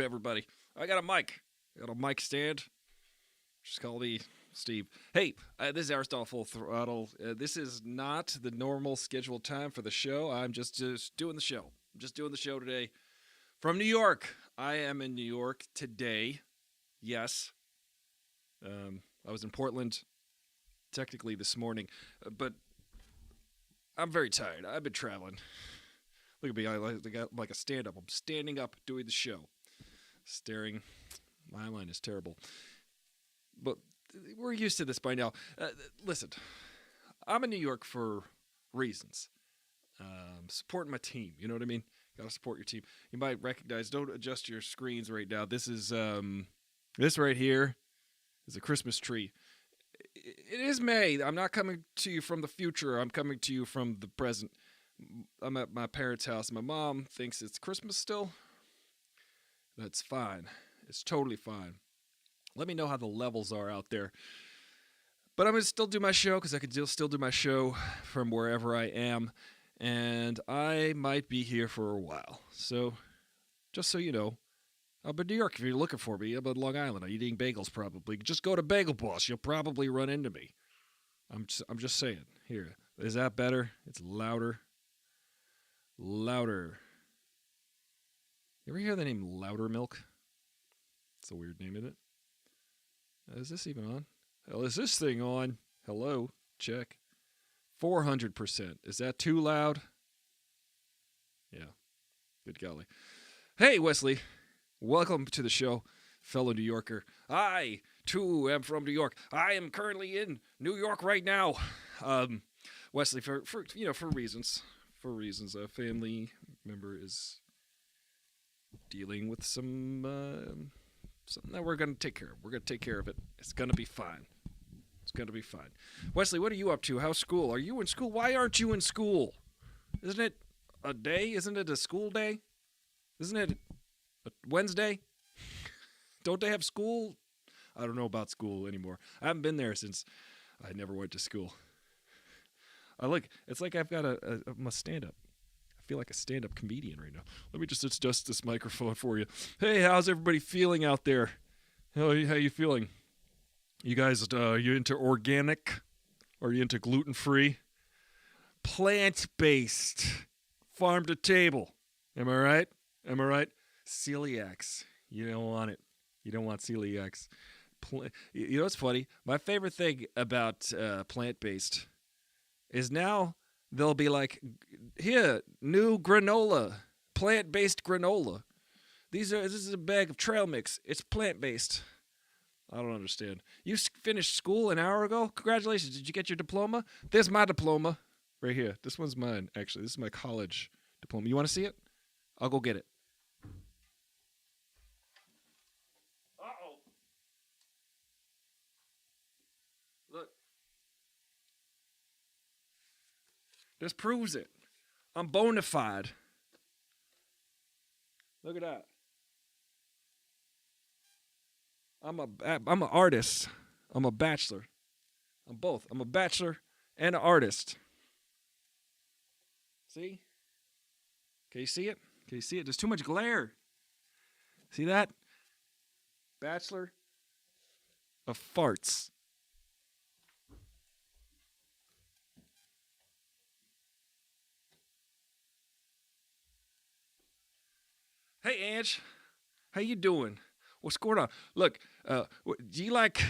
everybody. I got a mic. I got a mic stand. Just call me Steve. Hey, this is Aristotle Full Throttle. This is not the normal scheduled time for the show. I'm just doing the show. I'm just doing the show today from New York. I am in New York today. Yes. I was in Portland technically this morning, but I'm very tired. I've been traveling. Look at me. I got like a stand-up. I'm standing up doing the show. Staring. My line is terrible. But we're used to this by now. Listen, I'm in New York for reasons. Supporting my team. You know what I mean? Gotta support your team. You might recognize, don't adjust your screens right now. This is, this right here is a Christmas tree. It is May. I'm not coming to you from the future. I'm coming to you from the present. I'm at my parents' house. My mom thinks it's Christmas still. That's fine. It's totally fine. Let me know how the levels are out there. But I'm going to still do my show because I can still do my show from wherever I am. And I might be here for a while. So, just so you know, I'm in New York if you're looking for me. I'm on Long Island. I'm eating bagels probably. Just go to Bagel Boss. You'll probably run into me. I'm just saying. Here. Is that better? It's louder. Louder. You ever hear the name Louder Milk? It's a weird name, isn't it? Is this even on? Hell, is this thing on? Hello? Check. 400%. Is that too loud? Yeah. Good golly. Hey, Wesley. Welcome to the show, fellow New Yorker. I, too, am from New York. I am currently in New York right now. Wesley, for reasons. For reasons. A family member is dealing with something that we're going to take care of. We're going to take care of it. It's going to be fine. It's going to be fine. Wesley, what are you up to? How's school? Are you in school? Why aren't you in school? Isn't it a day? Isn't it a school day? Isn't it a Wednesday? Don't they have school? I don't know about school anymore. I haven't been there since I never went to school. It's like I've got I'm a stand-up. I feel like a stand-up comedian right now. Let me just adjust this microphone for you. Hey, how's everybody feeling out there? How you feeling? You guys, you into organic? Are you into gluten-free? Plant-based. Farm to table. Am I right? Am I right? Celiacs. You don't want it. You don't want celiacs. You know what's funny? My favorite thing about plant-based is now they'll be like, here, new granola, plant-based granola. This is a bag of trail mix. It's plant-based. I don't understand. You finished school an hour ago? Congratulations. Did you get your diploma? There's my diploma right here. This one's mine, actually. This is my college diploma. You want to see it? I'll go get it. Uh-oh. Look. This proves it. I'm bona fide. Look at that. I'm an artist. I'm a bachelor. I'm both. I'm a bachelor and an artist. See? Can you see it? Can you see it? There's too much glare. See that? Bachelor of farts. Hey, Ange. How you doing? What's going on? Look, do you like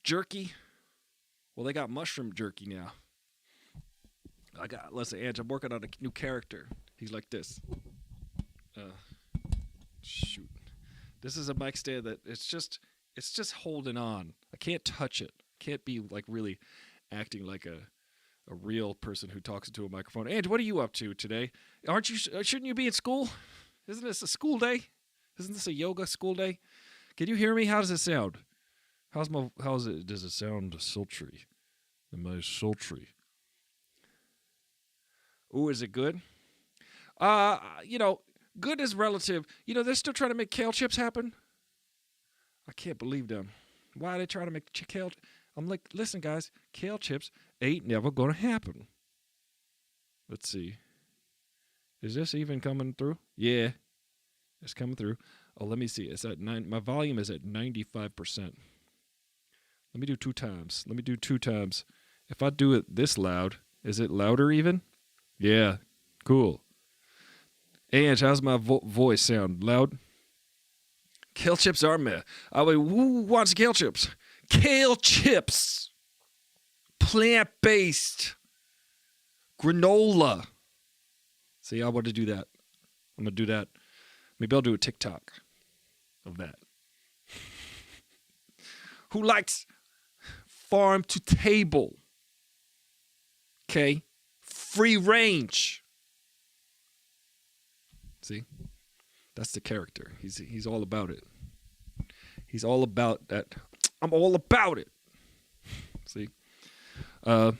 jerky? Well, they got mushroom jerky now. Listen, Ange, I'm working on a new character. He's like this. Shoot. This is a mic stand that it's just holding on. I can't touch it. Can't be like really acting like a real person who talks into a microphone. Ange, what are you up to today? Shouldn't you be in school? Isn't this a school day? Isn't this a yoga school day? Can you hear me? How does it sound? Does it sound sultry? Am I sultry? Ooh, is it good? Good is relative. They're still trying to make kale chips happen. I can't believe them. Why are they trying to make kale? I'm like, listen, guys, kale chips ain't never gonna happen. Let's see. Is this even coming through? Yeah. It's coming through. Oh, let me see. It's at 9. My volume is at 95%. Let me do 2 times. Let me do 2 times. If I do it this loud, is it louder even? Yeah. Cool. Ange, how's my voice sound? Loud? Kale chips are meh. Who wants kale chips? Kale chips. Plant-based. Granola. See, I want to do that. I'm going to do that. Maybe I'll do a TikTok of that. Who likes farm to table? Okay? Free range. See? That's the character. He's all about it. He's all about that. I'm all about it. See? I'm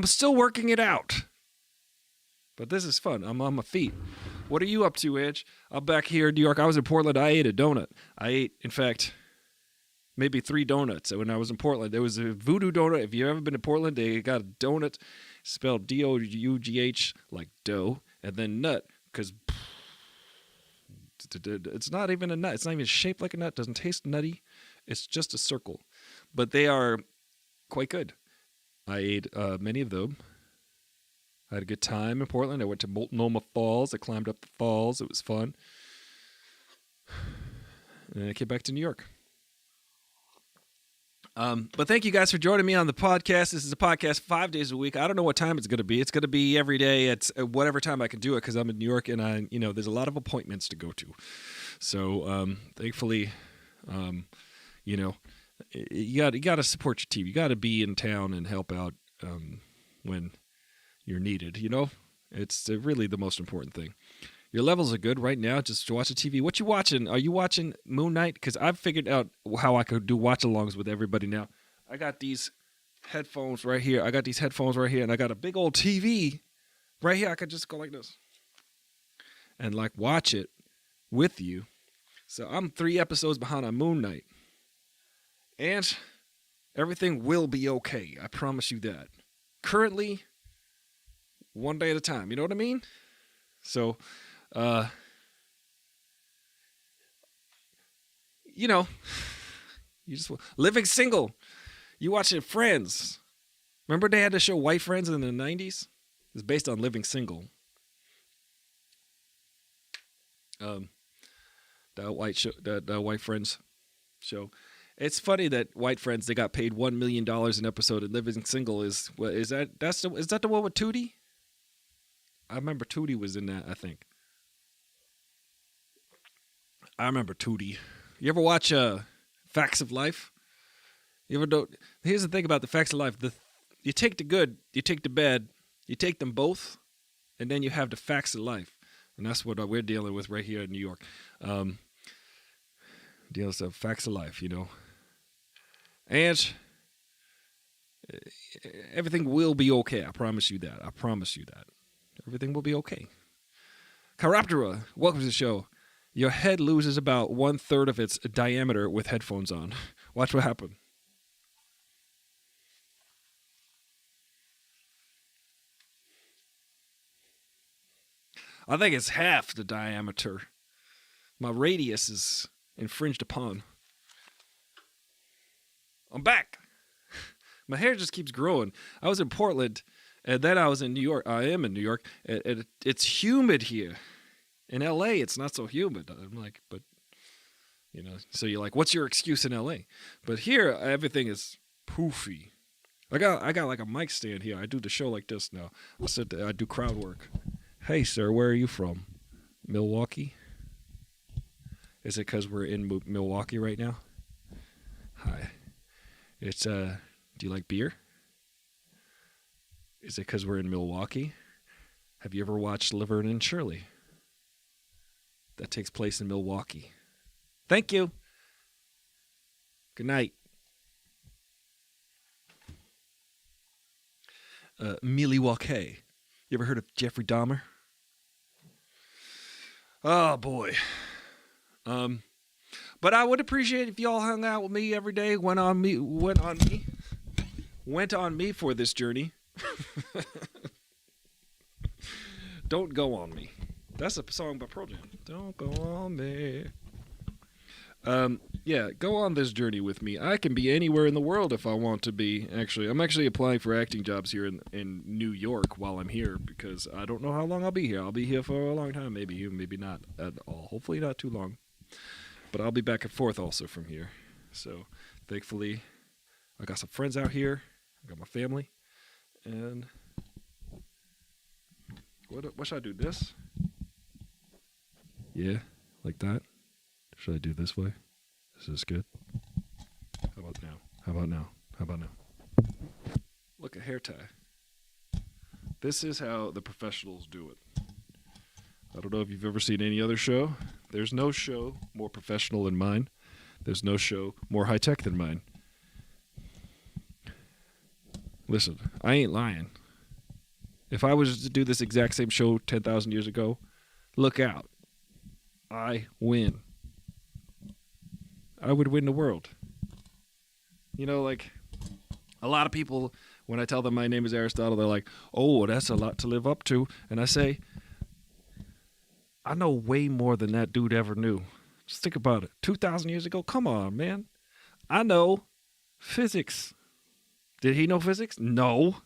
still working it out. But this is fun. I'm on my feet. What are you up to, Edge? I'm back here in New York. I was in Portland. I ate a donut. I ate, in fact, maybe 3 donuts when I was in Portland. There was a voodoo donut. If you've ever been to Portland, they got a donut spelled D-O-U-G-H, like dough, and then nut, because it's not even a nut. It's not even shaped like a nut. It doesn't taste nutty. It's just a circle. But they are quite good. I ate many of them. I had a good time in Portland. I went to Multnomah Falls. I climbed up the falls. It was fun. And then I came back to New York. But thank you guys for joining me on the podcast. This is a podcast 5 days a week. I don't know what time it's going to be. It's going to be every day at whatever time I can do it because I'm in New York and there's a lot of appointments to go to. So thankfully, you got to support your team. You got to be in town and help out when you're needed. It's really the most important thing. Your levels are good right now. Just watch the TV. What you watching? Are you watching Moon Knight? Because I've figured out how I could do watch-alongs with everybody now. I got these headphones right here. And I got a big old TV right here. I could just go like this and watch it with you. So I'm 3 episodes behind on Moon Knight. And everything will be okay. I promise you that. Currently, one day at a time. You know what I mean? So, you just living single. You watching Friends. Remember they had the show White Friends in the 90s? It's based on living single. That White Friends show. It's funny that White Friends, they got paid $1 million an episode, and living single is that the one with Tootie? I remember Tootie was in that, I think. I remember Tootie. You ever watch Facts of Life? You ever do? Here's the thing about the Facts of Life. You take the good, you take the bad, you take them both, and then you have the facts of life. And that's what we're dealing with right here in New York. Dealing with the facts of life, And everything will be okay. I promise you that. Everything will be okay. Chiroptera, welcome to the show. Your head loses about 1/3 of its diameter with headphones on. Watch what happens. I think it's half the diameter. My radius is infringed upon. I'm back. My hair just keeps growing. I was in Portland, and then I was in New York. I am in New York. It's humid here. In L.A., it's not so humid. I'm like, but, so you're like, what's your excuse in L.A.? But here, everything is poofy. I got like a mic stand here. I do the show like this now. I do crowd work. Hey, sir, where are you from? Milwaukee? Is it because we're in Milwaukee right now? Hi. It's, do you like beer? Is it because we're in Milwaukee? Have you ever watched Laverne and Shirley? That takes place in Milwaukee. Thank you. Good night. Milwaukee. You ever heard of Jeffrey Dahmer? Oh, boy. But I would appreciate if y'all hung out with me every day, went on me for this journey. Don't go on me. That's a song by Pearl Jam. Don't go on me. Yeah, go on this journey with me. I can be anywhere in the world if I want to be. Actually, I'm actually applying for acting jobs here in New York while I'm here because I don't know how long I'll be here. I'll be here for a long time, maybe not at all. Hopefully not too long. But I'll be back and forth also from here. So, thankfully, I got some friends out here. I got my family. And what should I do? This? Yeah, like that. Should I do this way? Is this good? How about now? How about now? How about now? Look at hair tie. This is how the professionals do it. I don't know if you've ever seen any other show. There's no show more professional than mine. There's no show more high-tech than mine. Listen, I ain't lying. If I was to do this exact same show 10,000 years ago, look out. I win. I would win the world. You know, like, a lot of people, when I tell them my name is Aristotle, they're like, oh, that's a lot to live up to. And I say, I know way more than that dude ever knew. Just think about it. 2,000 years ago? Come on, man. I know physics. Did he know physics? No.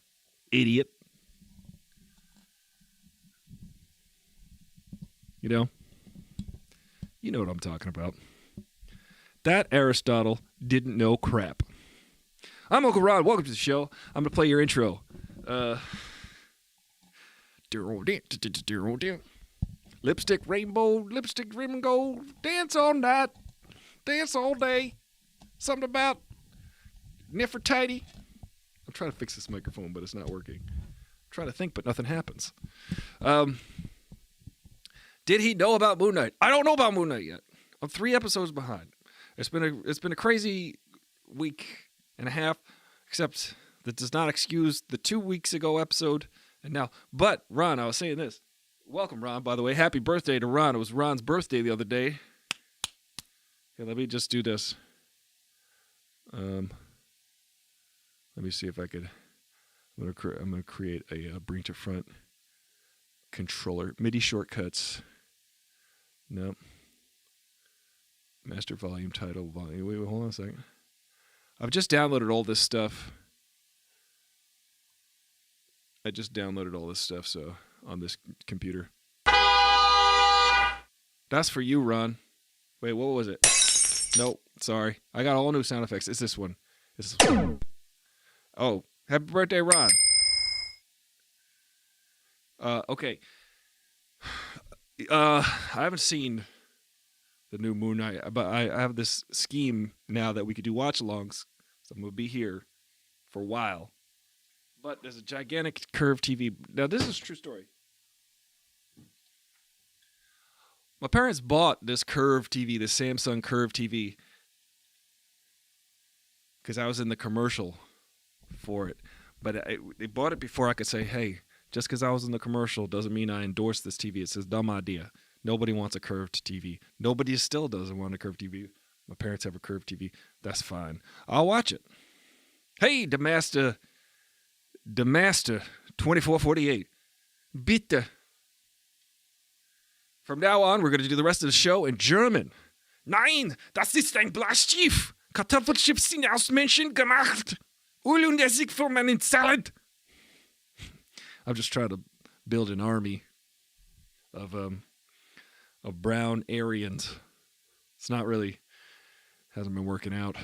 Idiot. You know what I'm talking about. That Aristotle didn't know crap. I'm Uncle Ron. Welcome to the show. I'm going to play your intro. Lipstick, rainbow, lipstick, ribbon, gold. Dance all night. Dance all day. Something about Nefertiti. I'm trying to fix this microphone, but it's not working. I'm trying to think, but nothing happens. Did he know about Moon Knight? I don't know about Moon Knight yet. I'm 3 episodes behind. It's been a crazy week and a half, except that does not excuse the 2 weeks ago episode and now. But Ron, I was saying this. Welcome, Ron, by the way. Happy birthday to Ron. It was Ron's birthday the other day. Okay, let me just do this. Let me see if I could. I'm gonna create a bring to front controller. MIDI shortcuts. No. Master volume, title, volume. Wait, hold on a second. I've just downloaded all this stuff. So on this computer. That's for you, Ron. Wait, what was it? Nope, sorry. I got all new sound effects. It's this one. Oh, happy birthday, Ron. Okay. I haven't seen the new Moon Knight, but I have this scheme now that we could do watch-alongs. So I'm going to be here for a while. But there's a gigantic curved TV. Now, this is a true story. My parents bought this curved TV, this Samsung curved TV, because I was in the commercial for it. But they bought it before I could say, hey, just because I was in the commercial doesn't mean I endorse this TV. It's a dumb idea. Nobody wants a curved TV. Nobody still doesn't want a curved TV. My parents have a curved TV. That's fine. I'll watch it. Hey, the master 2448. Bitte. From now on, we're going to do the rest of the show in German. Nein, das ist ein Blastschiff. Kartoffelchips sind aus Menschen gemacht. Und sich für meinen Salad. I'm just trying to build an army of brown Aryans. It's not really, hasn't been working out.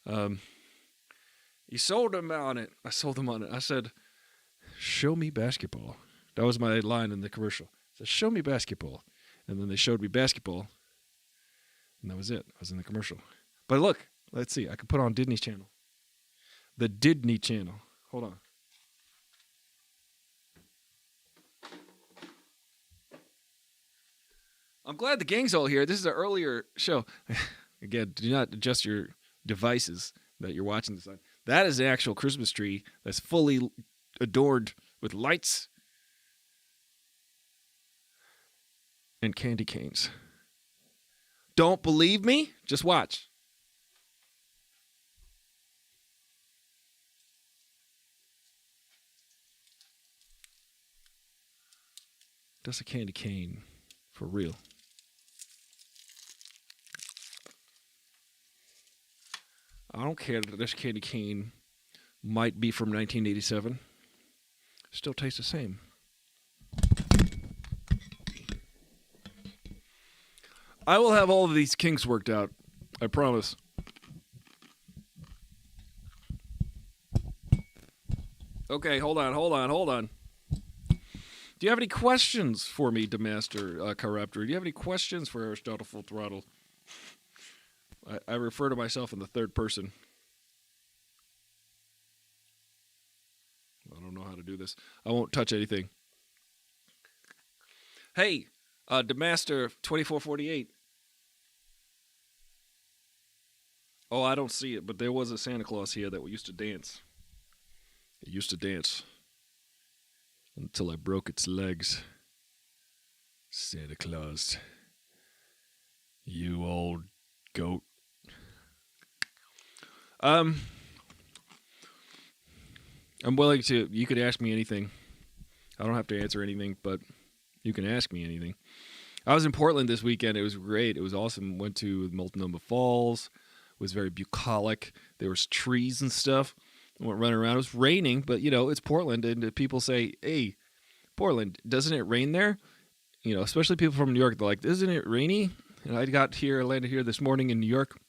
You sold them on it. I sold them on it. I said, show me basketball. That was my line in the commercial. I said, show me basketball. And then they showed me basketball. And that was it. I was in the commercial. But look, let's see. I could put on Disney's channel. The Disney channel. Hold on. I'm glad the gang's all here. This is an earlier show. Again, do not adjust your devices that you're watching this on. That is an actual Christmas tree that's fully adorned with lights and candy canes. Don't believe me? Just watch. That's a candy cane. For real. I don't care that this candy cane might be from 1987. Still tastes the same. I will have all of these kinks worked out. I promise. Okay, hold on. Do you have any questions for me, Demaster Corruptor? Do you have any questions for Aristotle Full Throttle? I refer to myself in the third person. I don't know how to do this. I won't touch anything. Hey, Demaster 2448. Oh, I don't see it, but there was a Santa Claus here that used to dance. It used to dance. Until I broke its legs. Santa Claus. You old goat. I'm willing to, you could ask me anything. I don't have to answer anything, but you can ask me anything. I was in Portland this weekend. It was great. It was awesome. Went to Multnomah Falls. It was very bucolic. There was trees and stuff. I went running around. It was raining, but, you know, it's Portland, and people say, hey, Portland, doesn't it rain there? You know, especially people from New York, they're like, isn't it rainy? And I landed here this morning in New York.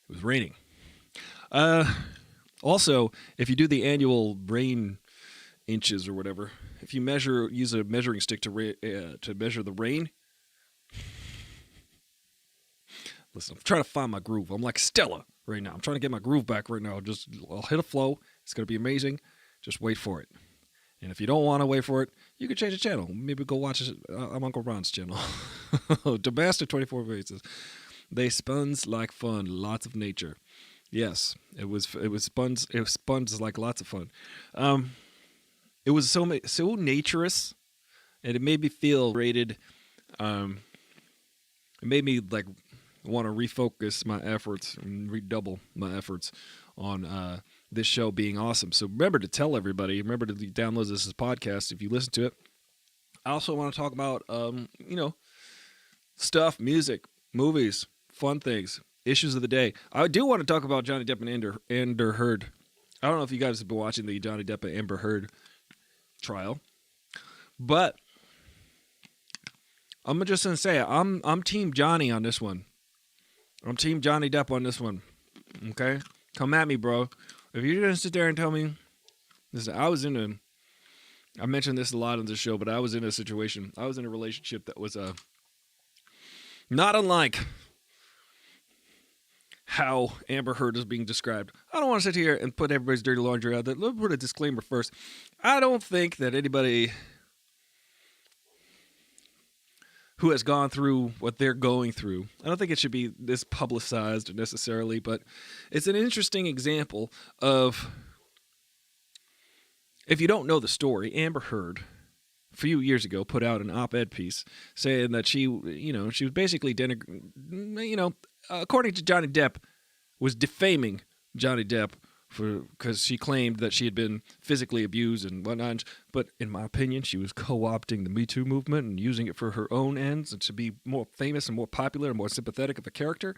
It was raining. Also, if you do the annual rain inches or whatever, if you use a measuring stick to measure the rain. Listen, I'm trying to find my groove. I'm like Stella right now. I'm trying to get my groove back right now. I'll hit a flow. It's going to be amazing. Just wait for it. And if you don't want to wait for it, you can change the channel. Maybe go watch I'm Uncle Ron's channel. Demaster 24 Faces. They spuns like fun. Lots of nature. Yes, it was spuns. It was spuns like lots of fun. It was so naturous, and it made me feel rated. It made me like want to refocus my efforts and redouble my efforts on this show being awesome. So remember to tell everybody. Remember to download this as a podcast if you listen to it. I also want to talk about stuff, music, movies, fun things, issues of the day. I do want to talk about Johnny Depp and Amber Heard. I don't know if you guys have been watching the Johnny Depp and Amber Heard trial, but I'm just gonna say I'm Team Johnny on this one. I'm Team Johnny Depp on this one. Okay, come at me, bro. If you're gonna sit there and tell me, listen, I mentioned this a lot on the show, but I was in a situation. I was in a relationship that was not unlike how Amber Heard is being described. I don't want to sit here and put everybody's dirty laundry out there. Let's put a disclaimer first. I don't think that anybody who has gone through what they're going through, I don't think it should be this publicized necessarily, but it's an interesting example of, if you don't know the story, Amber Heard, a few years ago, put out an op-ed piece saying that she was basically, according to Johnny Depp, was defaming Johnny Depp because she claimed that she had been physically abused and whatnot. But in my opinion, she was co-opting the Me Too movement and using it for her own ends and to be more famous and more popular and more sympathetic of a character.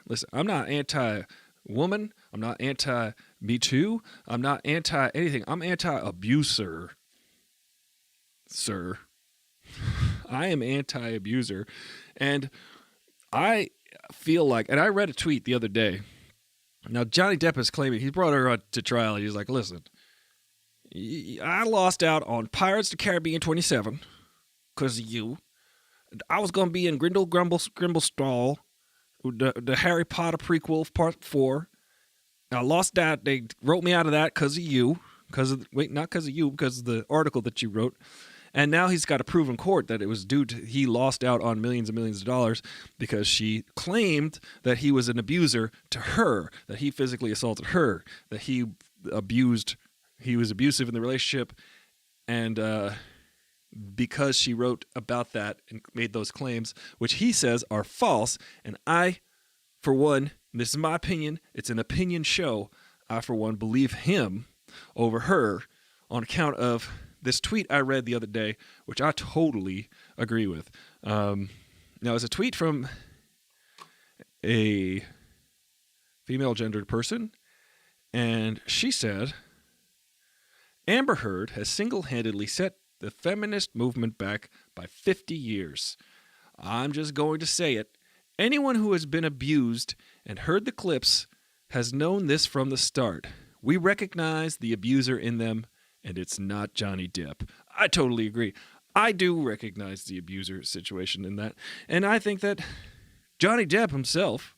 Listen, I'm not anti-woman. I'm not anti-Me Too. I'm not anti-anything. I'm anti-abuser, sir. I am anti-abuser. And I feel like, and I read a tweet the other day. Now, Johnny Depp is claiming, he brought her to trial. He's like, listen, I lost out on Pirates of the Caribbean 27 because of you. I was going to be in Grimblestall, the Harry Potter prequel, part 4. I lost that. They wrote me out of that because of you. Not because of you, because of the article that you wrote. And now he's got to prove in court that it was he lost out on millions and millions of dollars because she claimed that he was an abuser to her, that he physically assaulted her, that he was abusive in the relationship. And because she wrote about that and made those claims, which he says are false. And I, for one, this is my opinion, it's an opinion show, I, for one, believe him over her on account of this tweet I read the other day, which I totally agree with. Now, it's a tweet from a female gendered person, and she said, Amber Heard has single-handedly set the feminist movement back by 50 years. I'm just going to say it. Anyone who has been abused and heard the clips has known this from the start. We recognize the abuser in them, and it's not Johnny Depp. I totally agree. I do recognize the abuser situation in that. And I think that Johnny Depp himself,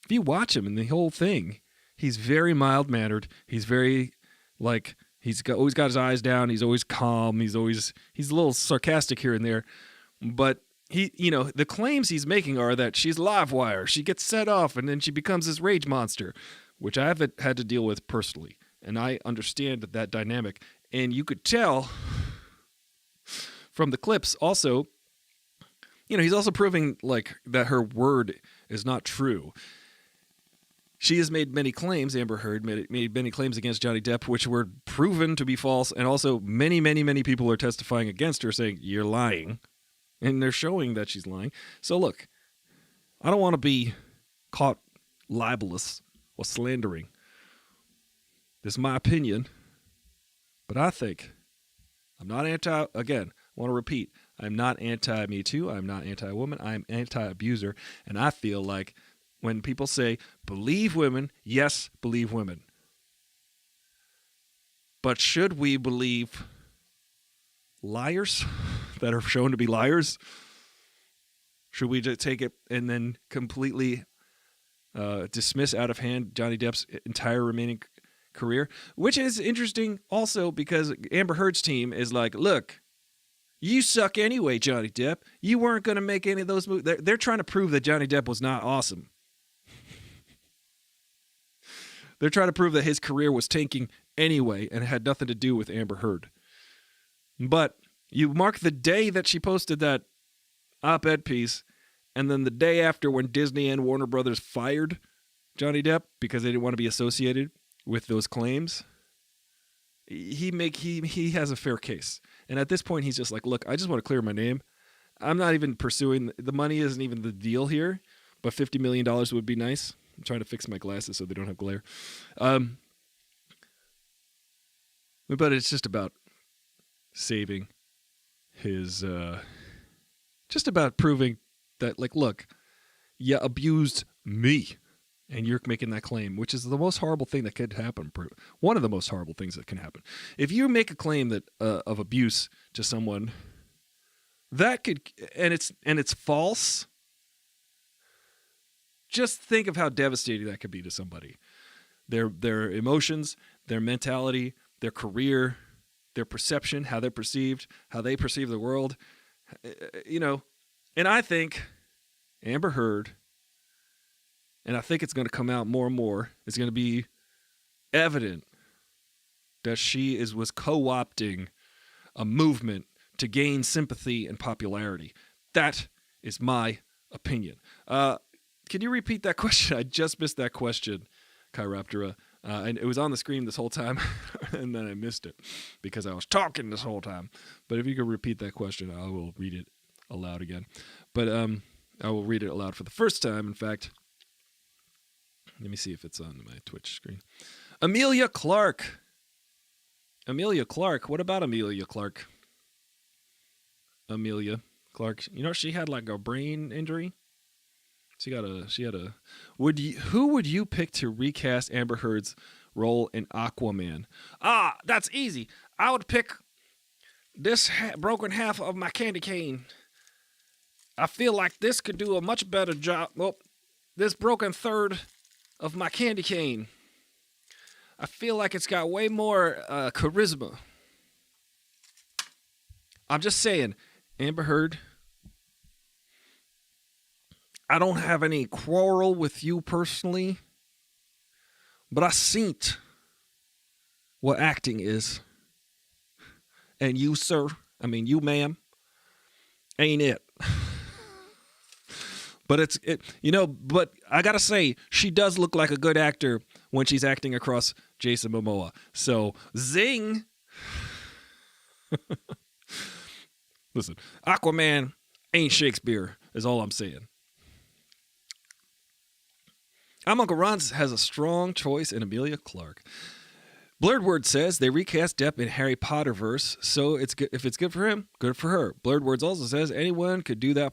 if you watch him in the whole thing, he's very mild-mannered. He's very, like, always got his eyes down. He's always calm. He's a little sarcastic here and there. But the claims he's making are that she's live wire. She gets set off, and then she becomes this rage monster, which I haven't had to deal with personally. And I understand that dynamic. And you could tell from the clips also, he's also proving like that her word is not true. She has made many claims, Amber Heard made many claims against Johnny Depp, which were proven to be false. And also many, many, many people are testifying against her saying, you're lying. And they're showing that she's lying. So look, I don't want to be caught libelous or slandering. This is my opinion. But I think I'm not again, I want to repeat, I'm not anti-Me Too. I'm not anti-woman. I'm anti-abuser. And I feel like when people say, believe women, yes, believe women. But should we believe liars that are shown to be liars? Should we just take it and then completely dismiss out of hand Johnny Depp's entire remaining career? Which is interesting also because Amber Heard's team is like, look, you suck anyway, Johnny Depp. You weren't going to make any of those movies. They're trying to prove that Johnny Depp was not awesome. They're trying to prove that his career was tanking anyway and it had nothing to do with Amber Heard. But you mark the day that she posted that op-ed piece, and then the day after when Disney and Warner Brothers fired Johnny Depp because they didn't want to be associated with those claims, he has a fair case. And at this point, he's just like, look, I just want to clear my name. I'm not even pursuing, the money isn't even the deal here, but $50 million would be nice. I'm trying to fix my glasses so they don't have glare. But it's just about saving his, just about proving that, like, look, you abused me, and you're making that claim, which is the most horrible thing that could happen. One of the most horrible things that can happen. If you make a claim that of abuse to someone, that could, and it's false. Just think of how devastating that could be to somebody. Their emotions, their mentality, their career, their perception, how they're perceived, how they perceive the world. And I think Amber Heard, and I think it's going to come out more and more, it's going to be evident that she was co-opting a movement to gain sympathy and popularity. That is my opinion. Can you repeat that question? I just missed that question, Chiroptera. And it was on the screen this whole time, and then I missed it because I was talking this whole time. But if you could repeat that question, I will read it aloud again. But I will read it aloud for the first time. In fact, let me see if it's on my Twitch screen. Amelia Clark. Amelia Clark. What about Amelia Clark? Amelia Clark. She had like a brain injury. Who would you pick to recast Amber Heard's role in Aquaman? That's easy. I would pick this broken half of my candy cane. I feel like this could do a much better job. Well, this broken third of my candy cane. I feel like it's got way more charisma. I'm just saying, Amber Heard, I don't have any quarrel with you personally, but I seen what acting is. And you, sir, you, ma'am, ain't it. But but I gotta say, she does look like a good actor when she's acting across Jason Momoa. So, zing. Listen, Aquaman ain't Shakespeare, is all I'm saying. Uncle Ron has a strong choice in Emilia Clarke. Blurred Word says they recast Depp in Harry Potter verse, so it's good, if it's good for him, good for her. Blurred Words also says anyone could do the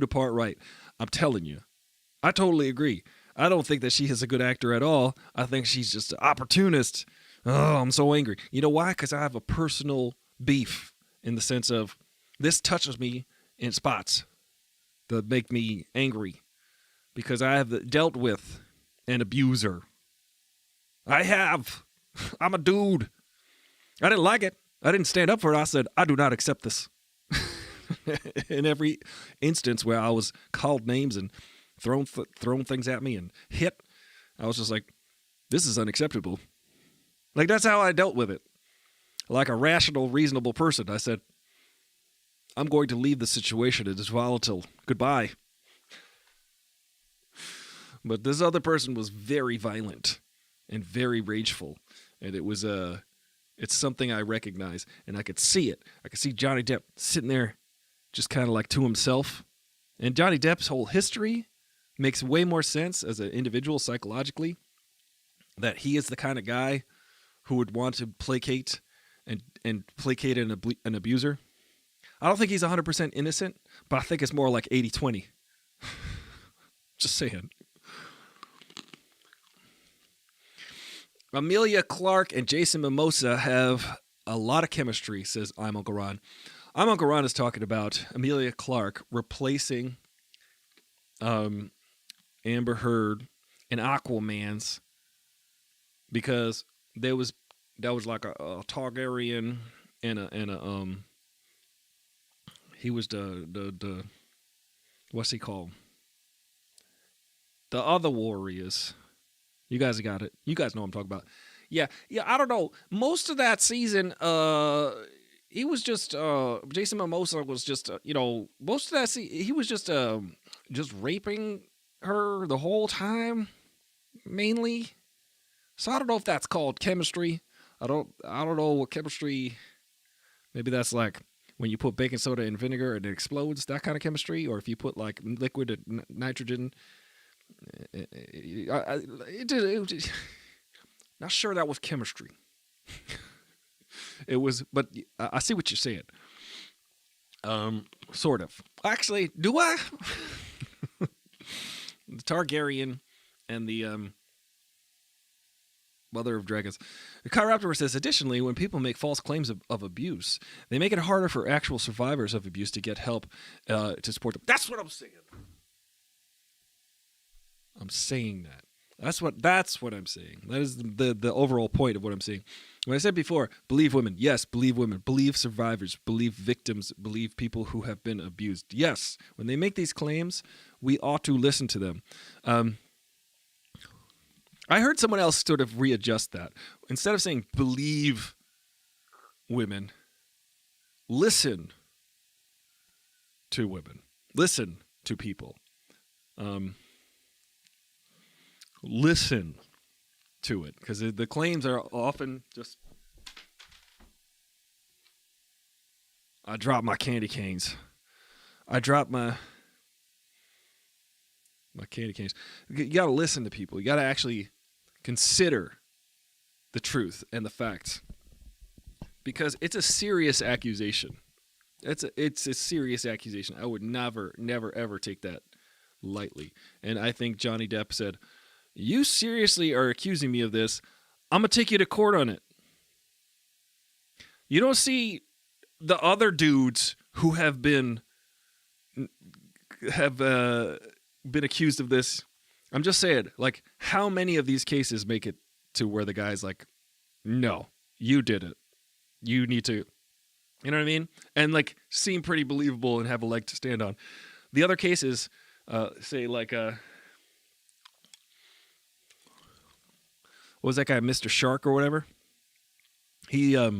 part right. I'm telling you, I totally agree. I don't think that she is a good actor at all. I think she's just an opportunist. Oh, I'm so angry. You know why? Because I have a personal beef in the sense of this touches me in spots that make me angry because I have dealt with an abuser. I have. I'm a dude. I didn't like it. I didn't stand up for it. I said, I do not accept this. In every instance where I was called names and thrown things at me and hit, I was just like, this is unacceptable. Like, that's how I dealt with it. Like a rational, reasonable person. I said, I'm going to leave the situation. It is volatile. Goodbye. But this other person was very violent and very rageful. And it was it's something I recognize. And I could see it. I could see Johnny Depp sitting there just kind of like to himself. And Johnny Depp's whole history makes way more sense as an individual psychologically. That he is the kind of guy who would want to placate and placate an abuser. I don't think he's 100% innocent, but I think it's more like 80-20. Just saying. Emilia Clarke and Jason Momoa have a lot of chemistry, says I'm Uncle Ron. I'm Uncle Ron is talking about Emilia Clarke replacing Amber Heard in Aquaman's because that was like a Targaryen and a he was the what's he called? The other warriors. You guys got it. You guys know what I'm talking about. Yeah, I don't know. Most of that season, he was just Jason Momoa was just most of that he was just raping her the whole time, mainly. So I don't know if that's called chemistry. I don't know what chemistry. Maybe that's like when you put baking soda in vinegar and it explodes, that kind of chemistry, or if you put like liquid nitrogen. Not sure that was chemistry. It was, but I see what you're saying. Sort of. Actually, do I? The Targaryen and the Mother of Dragons. The Chiropter says, additionally, when people make false claims of abuse, they make it harder for actual survivors of abuse to get help to support them. That's what I'm saying. I'm saying that. That's what I'm saying. That is the overall point of what I'm saying. When I said before, believe women. Yes, believe women. Believe survivors. Believe victims. Believe people who have been abused. Yes, when they make these claims, we ought to listen to them. I heard someone else sort of readjust that. Instead of saying believe women, listen to women. Listen to people. Listen to it, because the claims are often just, I dropped my candy canes. I dropped my candy canes. You got to listen to people. You got to actually consider the truth and the facts, because it's a serious accusation. It's a serious accusation. I would never, ever take that lightly. And I think Johnny Depp said, you seriously are accusing me of this. I'm going to take you to court on it. You don't see the other dudes who have been accused of this. I'm just saying, like, how many of these cases make it to where the guy's like, no, you did it. You need to, you know what I mean? And like seem pretty believable and have a leg to stand on. The other cases, say like, what was that guy, Mr. Shark or whatever? He, I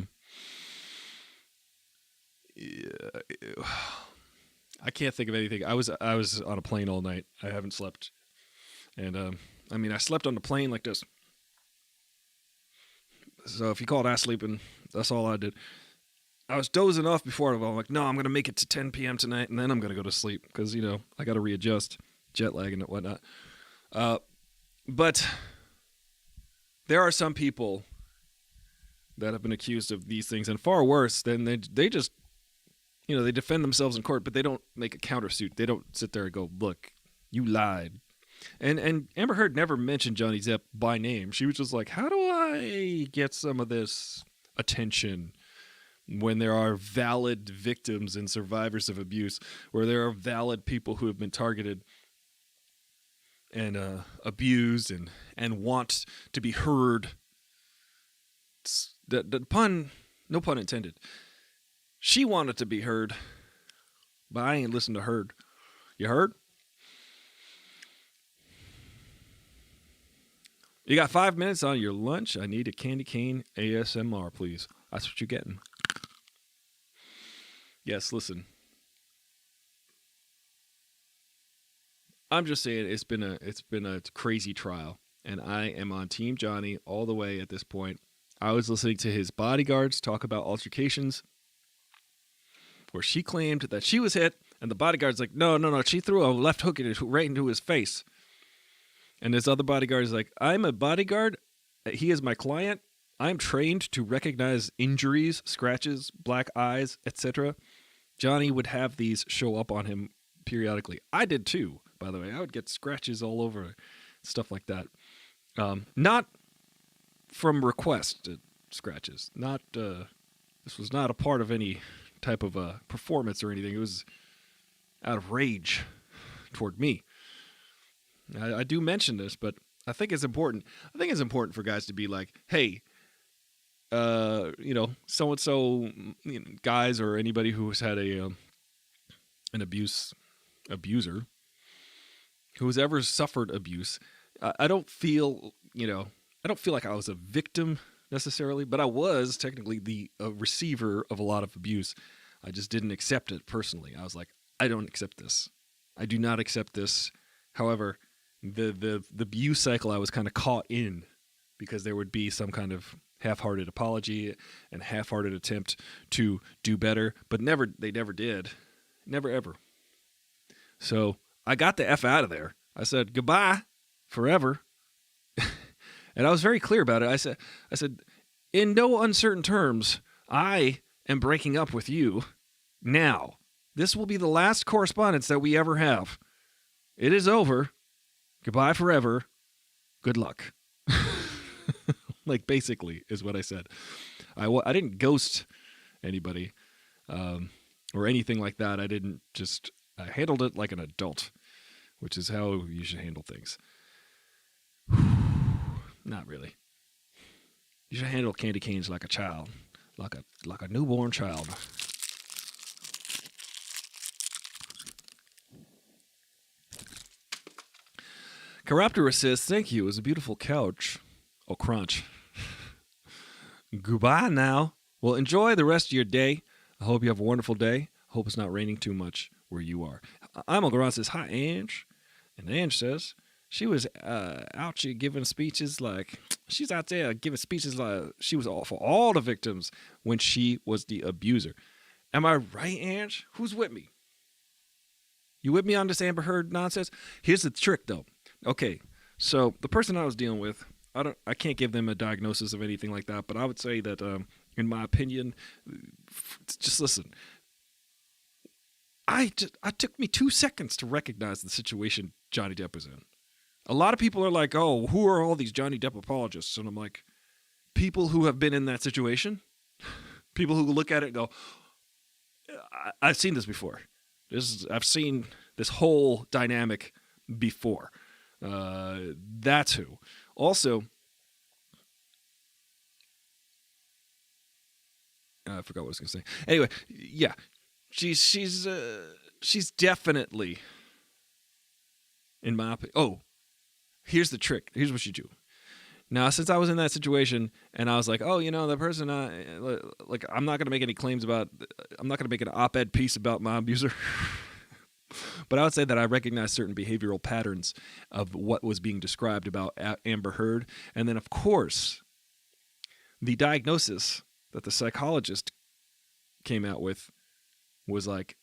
can't think of anything. I was on a plane all night. I haven't slept. And, I slept on the plane like this. So if you call that sleeping, that's all I did. I was dozing off before. I'm like, no, I'm going to make it to 10 p.m. tonight, and then I'm going to go to sleep because, I got to readjust, jet lag and whatnot. But there are some people that have been accused of these things, and far worse, than they just, they defend themselves in court, but they don't make a countersuit. They don't sit there and go, look, you lied. And Amber Heard never mentioned Johnny Depp by name. She was just like, how do I get some of this attention when there are valid victims and survivors of abuse, where there are valid people who have been targeted and abused and want to be heard. The pun, no pun intended. She wanted to be heard, but I ain't listened to Heard. You heard? You got 5 minutes on your lunch. I need a candy cane ASMR, please. That's what you're getting. Yes, listen. I'm just saying it's been a crazy trial, and I am on Team Johnny all the way at this point. I was listening to his bodyguards talk about altercations where she claimed that she was hit, and the bodyguard's like, no, she threw a left hook right into his face. And this other bodyguard is like, I'm a bodyguard. He is my client. I'm trained to recognize injuries, scratches, black eyes, etc. Johnny would have these show up on him periodically. I did too, by the way. I would get scratches all over, stuff like that. Not from requested scratches. This was not a part of any type of performance or anything. It was out of rage toward me. I do mention this, but I think it's important. I think it's important for guys to be like, hey, so-and-so guys or anybody who's had an abuser, who's ever suffered abuse. I don't feel like I was a victim necessarily, but I was technically the receiver of a lot of abuse. I just didn't accept it personally. I was like, I don't accept this. I do not accept this. However, the abuse cycle I was kind of caught in because there would be some kind of half-hearted apology and half-hearted attempt to do better, but they never did. Never, ever. So I got the F out of there. I said, goodbye forever. And I was very clear about it. I said, in no uncertain terms, I am breaking up with you now. This will be the last correspondence that we ever have. It is over. Goodbye forever. Good luck. Like, basically, is what I said. I didn't ghost anybody or anything like that. I handled it like an adult, which is how you should handle things. Not really. You should handle candy canes like a child, like a newborn child. Chiroptera says, thank you. It was a beautiful couch. Oh, crunch. Goodbye now. Well, enjoy the rest of your day. I hope you have a wonderful day. I hope it's not raining too much where you are. I'm Uncle Ron says, hi, Ange. And Ange says, she was out here giving speeches like, she's out there giving speeches like she was all for all the victims when she was the abuser. Am I right, Ange? Who's with me? You with me on this Amber Heard nonsense? Here's the trick, though. Okay, so the person I was dealing with, I can't give them a diagnosis of anything like that, but I would say that, in my opinion, just listen. It took me 2 seconds to recognize the situation Johnny Depp was in. A lot of people are like, oh, who are all these Johnny Depp apologists? And I'm like, people who have been in that situation, people who look at it and go, I've seen this before. I've seen this whole dynamic before. That's who. Also, I forgot what I was going to say. Anyway, yeah, she's definitely, in my opinion. Oh, here's the trick. Here's what you do. Now, since I was in that situation, and I was like, oh, the person, I'm not going to make any claims about. I'm not going to make an op-ed piece about my abuser. But I would say that I recognize certain behavioral patterns of what was being described about Amber Heard. And then, of course, the diagnosis that the psychologist came out with was like,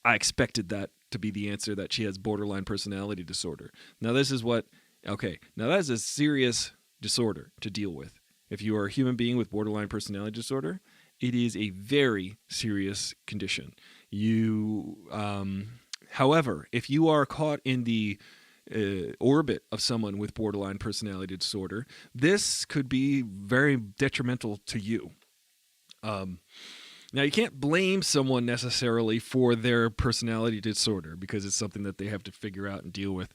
I expected that to be the answer, that she has borderline personality disorder. Now this is what, okay, now that is a serious disorder to deal with. If you are a human being with borderline personality disorder, it is a very serious condition. However, if you are caught in the orbit of someone with borderline personality disorder, this could be very detrimental to you. Now, you can't blame someone necessarily for their personality disorder because it's something that they have to figure out and deal with,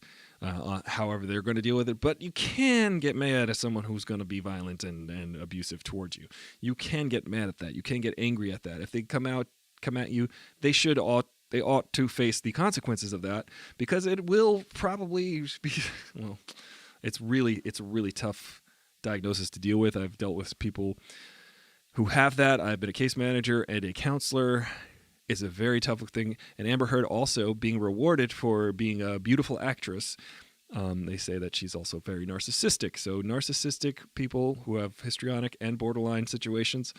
however they're going to deal with it. But you can get mad at someone who's going to be violent and abusive towards you. You can get mad at that. You can get angry at that. If they come at you, they ought to face the consequences of that, because it will probably be, well, it's a really tough diagnosis to deal with. I've dealt with people who have that. I've been a case manager and a counselor. It's a very tough thing. And Amber Heard also being rewarded for being a beautiful actress. They say that she's also very narcissistic. So narcissistic people who have histrionic and borderline situations,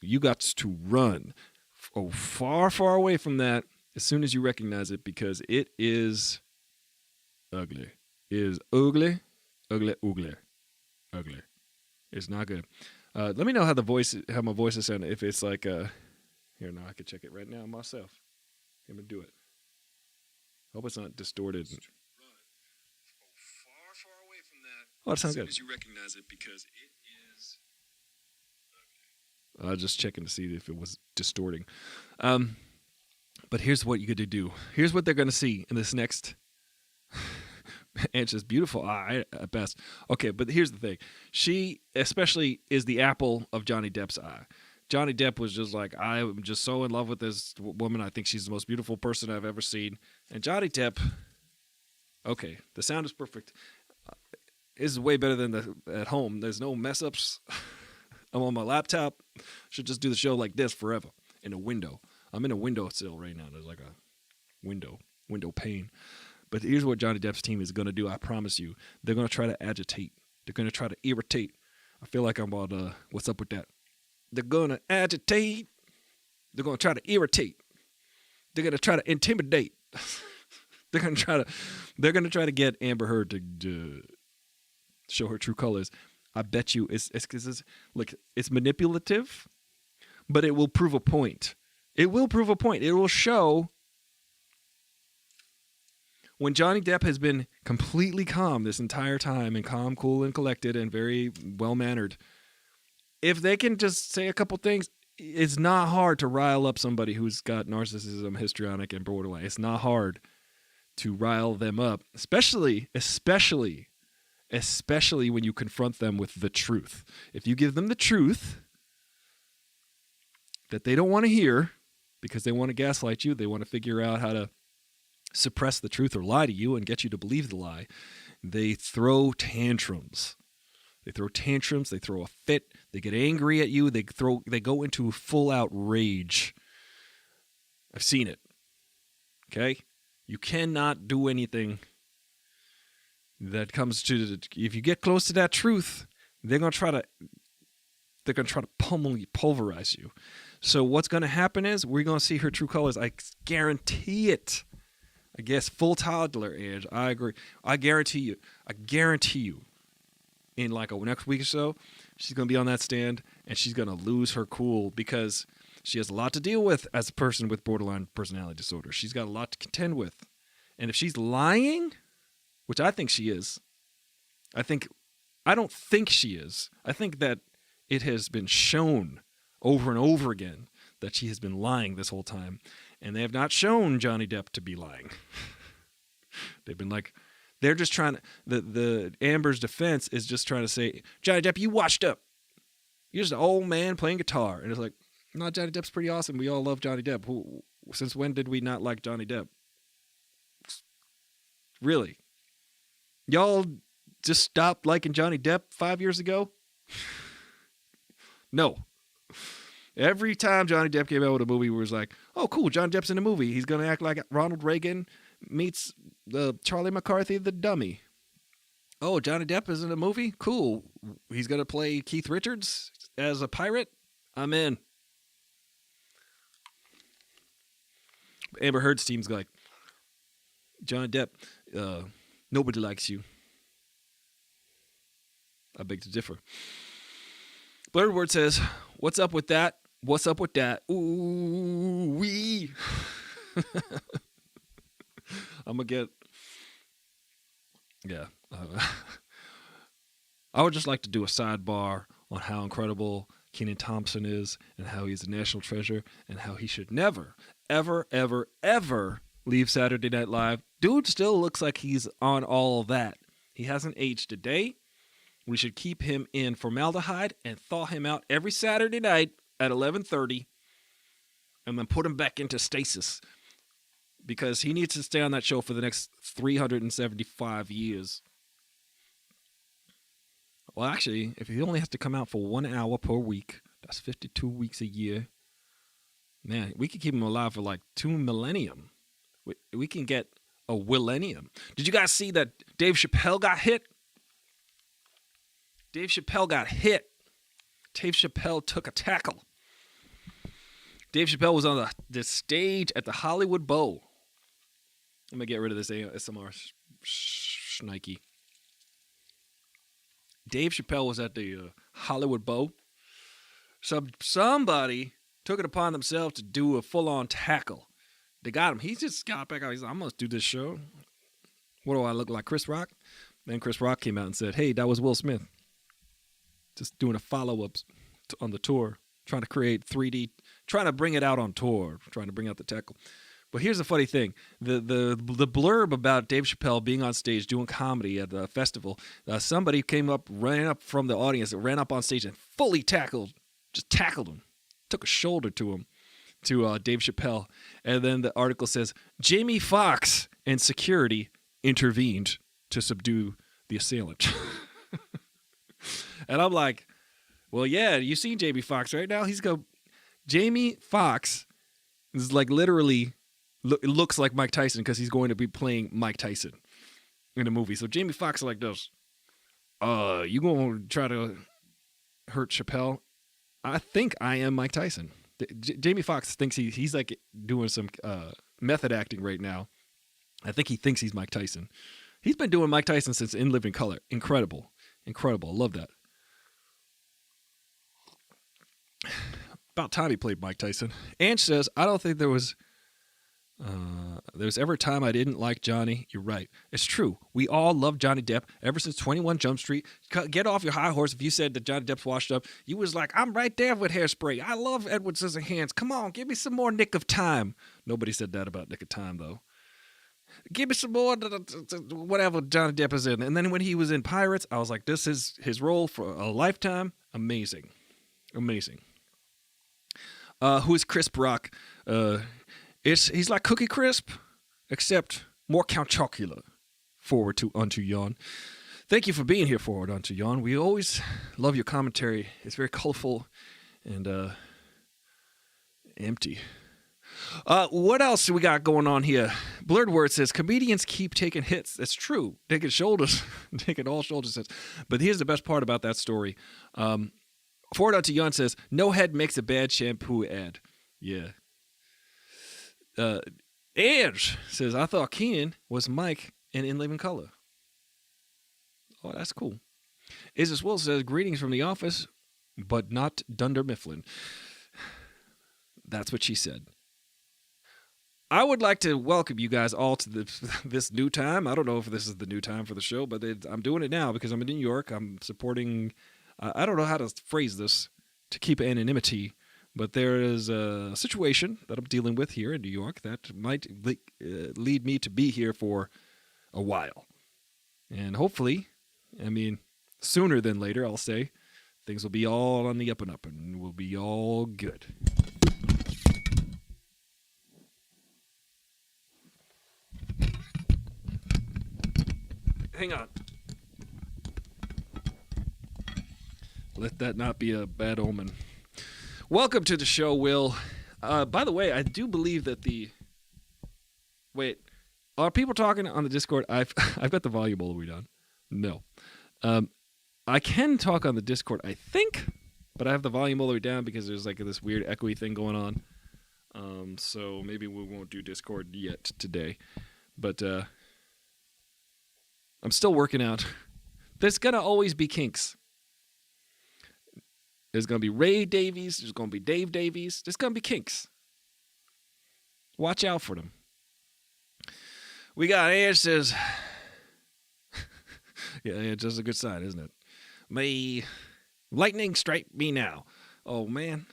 you got to run far, far away from that as soon as you recognize it, because it is ugly. It is ugly, ugly, ugly, ugly. It's not good. Let me know how my voice is sounding. If it's like, here now, I can check it right now myself. I'm gonna do it. Hope it's not distorted. Far, far away from that. Oh, it sounds good. As soon as you recognize it, because it is ugly. I was just checking to see if it was distorting. But here's what you get to do. Here's what they're gonna see in this next. And it's just beautiful eye at best. Okay, but here's the thing. She especially is the apple of Johnny Depp's eye. Johnny Depp was just like, I'm just so in love with this woman. I think she's the most beautiful person I've ever seen. And Johnny Depp, okay, the sound is perfect. This is way better than at home. There's no mess ups. I'm on my laptop. Should just do the show like this forever in a window. I'm in a windowsill right now. There's like a window pane. But here's what Johnny Depp's team is going to do. I promise you. They're going to try to agitate. They're going to try to irritate. I feel like I'm on What's Up With That? They're going to agitate. They're going to try to irritate. They're going to try to intimidate. They're going to try to get Amber Heard to show her true colors. I bet you it's manipulative, but it will prove a point. It will prove a point. It will show. When Johnny Depp has been completely calm this entire time, and calm, cool, and collected, and very well-mannered, if they can just say a couple things, it's not hard to rile up somebody who's got narcissism, histrionic, and borderline. It's not hard to rile them up, especially when you confront them with the truth. If you give them the truth that they don't want to hear because they want to gaslight you, they want to figure out how to suppress the truth or lie to you and get you to believe the lie, they throw tantrums. They throw a fit, they get angry at you, they go into full out rage. I've seen it. Okay? You cannot do anything that comes to if you get close to that truth, they're going to try to pulverize you. So what's going to happen is we're going to see her true colors. I guarantee it. I guess full toddler age. I agree. I guarantee you. In like a next week or so, she's going to be on that stand and she's going to lose her cool because she has a lot to deal with as a person with borderline personality disorder. She's got a lot to contend with. And if she's lying, which I think she is, I don't think she is. I think that it has been shown over and over again that she has been lying this whole time. And they have not shown Johnny Depp to be lying. They've been like, they're just trying to, the Amber's defense is just trying to say, Johnny Depp, you washed up. You're just an old man playing guitar. And it's like, no, Johnny Depp's pretty awesome. We all love Johnny Depp. Since when did we not like Johnny Depp? Really? Y'all just stopped liking Johnny Depp 5 years ago? No. Every time Johnny Depp came out with a movie where it was like, oh, cool, Johnny Depp's in the movie. He's going to act like Ronald Reagan meets Charlie McCarthy, the dummy. Oh, Johnny Depp is in a movie? Cool. He's going to play Keith Richards as a pirate? I'm in. Amber Heard's team's like, Johnny Depp, nobody likes you. I beg to differ. Blurred says, what's up with that? What's up with that? Ooh, wee. I'm going to get... Yeah. I would just like to do a sidebar on how incredible Kenan Thompson is and how he's a national treasure and how he should never, ever, ever, ever leave Saturday Night Live. Dude still looks like he's on all of that. He hasn't aged a day. We should keep him in formaldehyde and thaw him out every Saturday night at 11:30 and then put him back into stasis because he needs to stay on that show for the next 375 years. Well, actually, if he only has to come out for 1 hour per week, that's 52 weeks a year. Man, we could keep him alive for like 2 millennium. We can get a millennium. Did you guys see that Dave Chappelle got hit? Dave Chappelle got hit. Dave Chappelle took a tackle. Dave Chappelle was on the stage at the Hollywood Bowl. I'm going to get rid of this ASMR schnikey. Dave Chappelle was at the Hollywood Bowl. Somebody took it upon themselves to do a full-on tackle. They got him. He just got back out. He's like, I'm going to do this show. What do I look like, Chris Rock? Then Chris Rock came out and said, hey, that was Will Smith. Just doing a follow-up on the tour, trying to create 3D, trying to bring it out on tour, trying to bring out the tackle. But here's the funny thing. The blurb about Dave Chappelle being on stage doing comedy at the festival, somebody ran up from the audience, ran up on stage and fully tackled him, took a shoulder to him, to Dave Chappelle. And then the article says, Jamie Foxx and security intervened to subdue the assailant. And I'm like, well, yeah, you seen Jamie Foxx right now? Jamie Foxx is like literally looks like Mike Tyson because he's going to be playing Mike Tyson in the movie. So Jamie Foxx is like this. You going to try to hurt Chappelle? I think I am Mike Tyson. Jamie Foxx thinks he's like doing some method acting right now. I think he thinks he's Mike Tyson. He's been doing Mike Tyson since In Living Color. Incredible. Love that. About time he played Mike Tyson. Ange says, I don't think there was ever a time I didn't like Johnny. You're right. It's true. We all love Johnny Depp ever since 21 Jump Street. Get off your high horse. If you said that Johnny Depp's washed up, you was like, I'm right there with Hairspray. I love Edward Scissorhands. Come on, give me some more Nick of Time. Nobody said that about Nick of Time, though. Give me some more whatever Johnny Depp is in. And then when he was in Pirates, I was like, this is his role for a lifetime. Amazing. Who is Crisp Rock? He's like Cookie Crisp, except more Count Chocula. Forward to Unto Yawn. Thank you for being here, Forward Unto Yawn. We always love your commentary. It's very colorful and empty. What else do we got going on here? Blurred Word says, comedians keep taking hits. That's true. Taking shoulders. Taking all shoulders hits. But here's the best part about that story. Forward Unto Yawn says, no head makes a bad shampoo ad. Yeah. Ange says, I thought Kenan was Mike in Living Color. Oh, that's cool. Isis Will says, greetings from the office, but not Dunder Mifflin. That's what she said. I would like to welcome you guys all to this new time. I don't know if this is the new time for the show, but I'm doing it now because I'm in New York. I'm supporting, I don't know how to phrase this to keep anonymity, but there is a situation that I'm dealing with here in New York that might lead me to be here for a while. And hopefully, sooner than later, I'll say, things will be all on the up and up and we'll be all good. Hang on. Let that not be a bad omen. Welcome to the show, Will. By the way, I do believe that Wait, are people talking on the Discord? I've got the volume all the way down. No. I can talk on the Discord, I think, but I have the volume all the way down because there's like this weird echoey thing going on. So maybe we won't do Discord yet today. But I'm still working out. There's going to always be kinks. There's going to be Ray Davies. There's going to be Dave Davies. There's going to be kinks. Watch out for them. We got Ange says, yeah, it's just a good sign, isn't it? May lightning strike me now. Oh, man.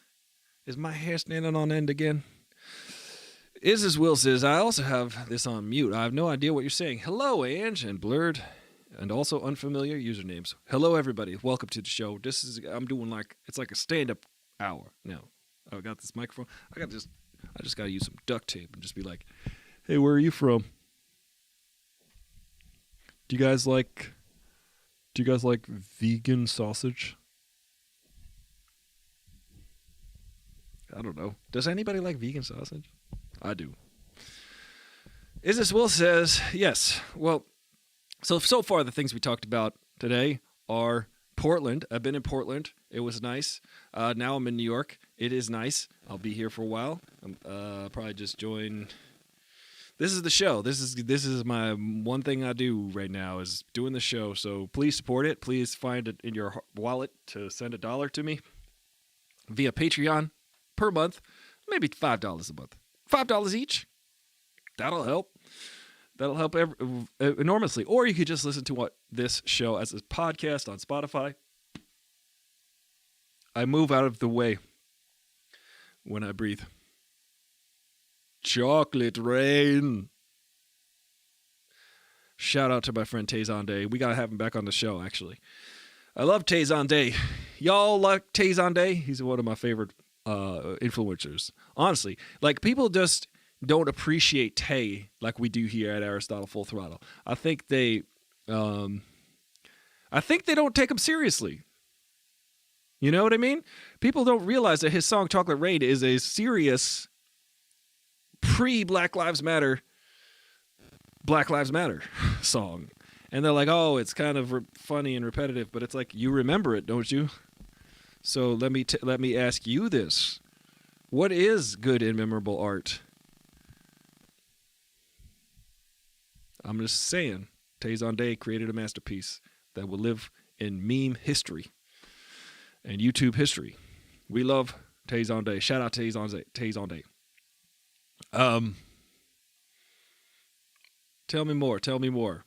Is my hair standing on end again? Is Will says, I also have this on mute. I have no idea what you're saying. Hello, Ange, and blurred, and also unfamiliar usernames. Hello, everybody. Welcome to the show. I'm doing it's like a stand-up hour now. I got this microphone. I just got to use some duct tape and just be like, hey, where are you from? Do you guys like vegan sausage? I don't know. Does anybody like vegan sausage? I do. Will says, yes. Well, so far the things we talked about today are Portland. I've been in Portland. It was nice. Now I'm in New York. It is nice. I'll be here for a while. Probably just join. This is the show. This is my one thing I do right now is doing the show. So please support it. Please find it in your wallet to send $1 to me via Patreon per month, maybe $5 a month. $5 each. That'll help. That'll help enormously. Or you could just listen to this show as a podcast on Spotify. I move out of the way when I breathe. Chocolate rain. Shout out to my friend Tazon Day. We got to have him back on the show, actually. I love Tazon Day. Y'all like Tazon Day? He's one of my favorite influencers. Honestly, people just don't appreciate Tay like we do here at Aristotle Full Throttle. I think they don't take him seriously. You know what I mean? People don't realize that his song Chocolate Rain is a serious pre-Black Lives Matter song. And they're like, oh, it's kind of funny and repetitive, but it's like, you remember it, don't you? So let me ask you this. What is good and memorable art? I'm just saying, Tazon Day created a masterpiece that will live in meme history and YouTube history. We love Tazon Day. Shout out to Tazon Day. Tell me more.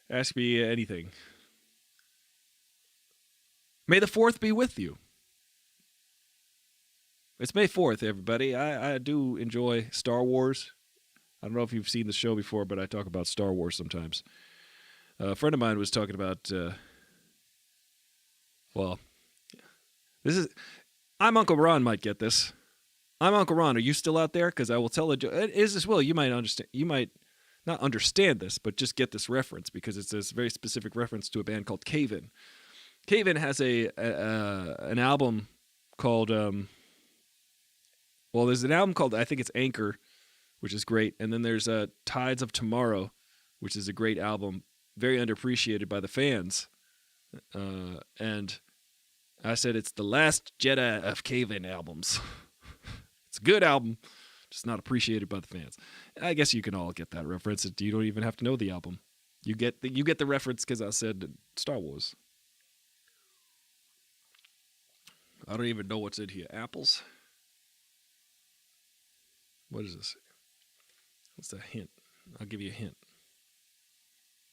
Ask me anything. May the 4th be with you. It's May 4th, everybody. I do enjoy Star Wars. I don't know if you've seen the show before, but I talk about Star Wars sometimes. A friend of mine was talking about, I'm Uncle Ron might get this. I'm Uncle Ron. Are you still out there? Because I will tell a joke. Will, you might understand. You might not understand this, but just get this reference because it's this very specific reference to a band called Cave-In. Cave-In has an album called, there's an album called, I think it's Anchor, which is great. And then there's Tides of Tomorrow, which is a great album, very underappreciated by the fans. And I said it's the last Jedi of Cave-In albums. It's a good album, just not appreciated by the fans. I guess you can all get that reference. You don't even have to know the album. You get the reference because I said Star Wars. I don't even know what's in here. Apples? What is this? What's that hint? I'll give you a hint.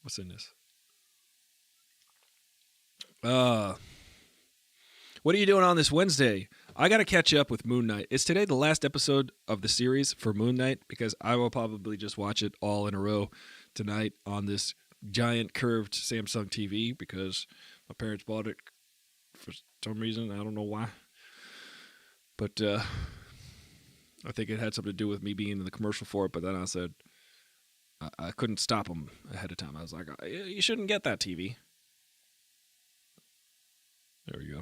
What's in this? What are you doing on this Wednesday? I got to catch up with Moon Knight. Is today the last episode of the series for Moon Knight? Because I will probably just watch it all in a row tonight on this giant curved Samsung TV because my parents bought it for some reason. I don't know why. But I think it had something to do with me being in the commercial for it. But then I said I couldn't stop them ahead of time. I was like, you shouldn't get that TV. There we go.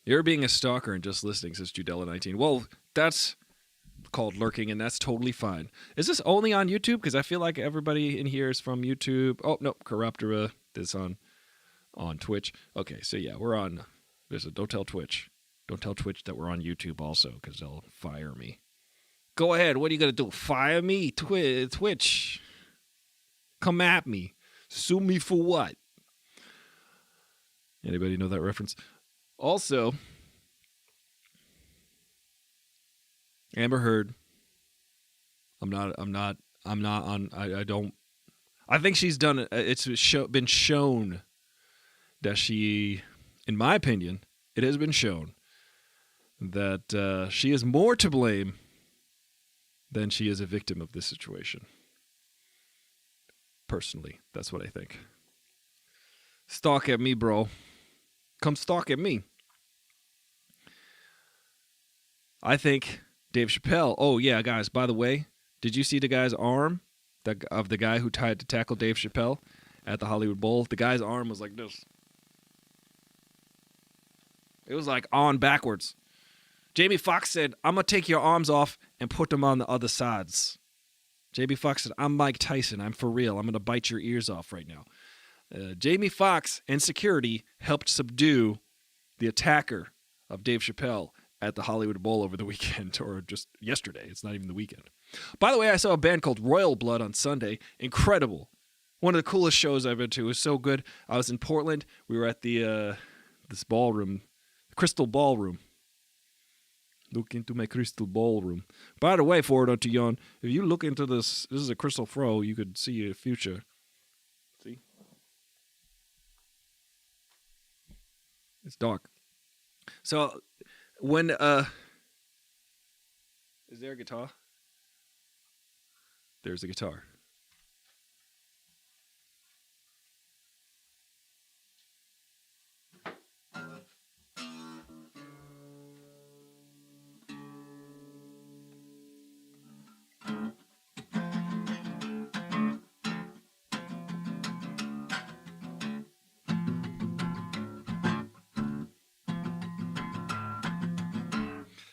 You're being a stalker and just listening, says Judella19. Well, that's called lurking, and that's totally fine. Is this only on YouTube? Because I feel like everybody in here is from YouTube. Oh, no, Corruptora is on Twitch. Okay, so yeah, we're on. Don't tell Twitch. Don't tell Twitch that we're on YouTube also, because they'll fire me. Go ahead. What are you going to do? Fire me? Twitch. Come at me. Sue me for what? Anybody know that reference? Also, Amber Heard. I think she's done it. It's been shown that she, in my opinion, it has been shown that she is more to blame than she is a victim of this situation. Personally, that's what I think. Stalk at me, bro. Come stalk at me. I think Dave Chappelle. Oh, yeah, guys, by the way, did you see the guy's arm of the guy who tried to tackle Dave Chappelle at the Hollywood Bowl? The guy's arm was like this. It was like on backwards. Jamie Foxx said, I'm going to take your arms off and put them on the other sides. Jamie Foxx said, I'm Mike Tyson. I'm for real. I'm going to bite your ears off right now. Jamie Foxx and security helped subdue the attacker of Dave Chappelle at the Hollywood Bowl over the weekend, or just yesterday. It's not even the weekend. By the way, I saw a band called Royal Blood on Sunday. Incredible. One of the coolest shows I've been to. It was so good. I was in Portland. We were at the this ballroom, Crystal Ballroom. Look into my crystal ballroom. By the way, forward onto Yon, if you look into this is a crystal throw, you could see a future. See? It's dark. So, when, is there a guitar? There's a guitar.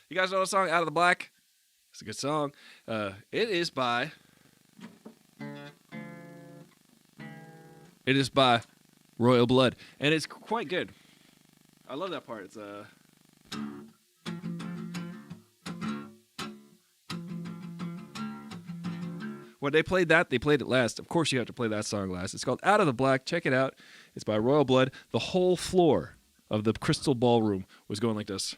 You guys know the song Out of the Black? It's a good song. It is by Royal Blood, and it's quite good. I love that part. It's when they played it last. Of course, you have to play that song last. It's called Out of the Black. Check it out. It's by Royal Blood. The whole floor of the Crystal Ballroom was going like this.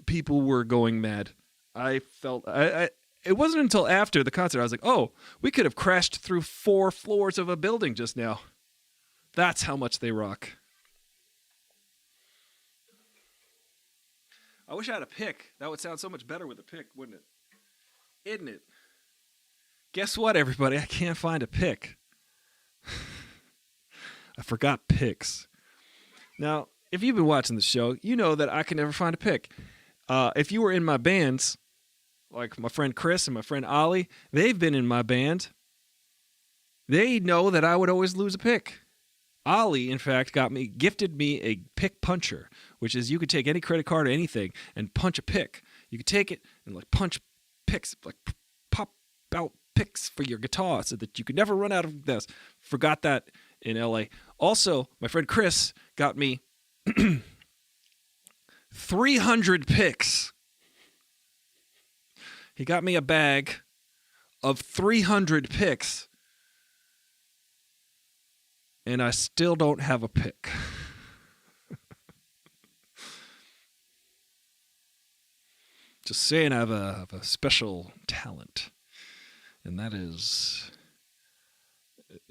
People were going mad. I felt it wasn't until after the concert I was like, oh, we could have crashed through 4 floors of a building just now. That's how much they rock. I wish I had a pick. That would sound so much better with a pick, wouldn't it? Isn't it? Guess what, everybody? I can't find a pick. I forgot picks. Now, if you've been watching the show, you know that I can never find a pick. If you were in my bands, like my friend Chris and my friend Ollie, they've been in my band. They know that I would always lose a pick. Ollie, in fact, gifted me a pick puncher, which is you could take any credit card or anything and punch a pick. You could take it and like punch picks, like pop out picks for your guitar so that you could never run out of this. Forgot that in LA. Also, my friend Chris got me 300 picks. He got me a bag of 300 picks, and I still don't have a pick. Just saying, I have a special talent, and that is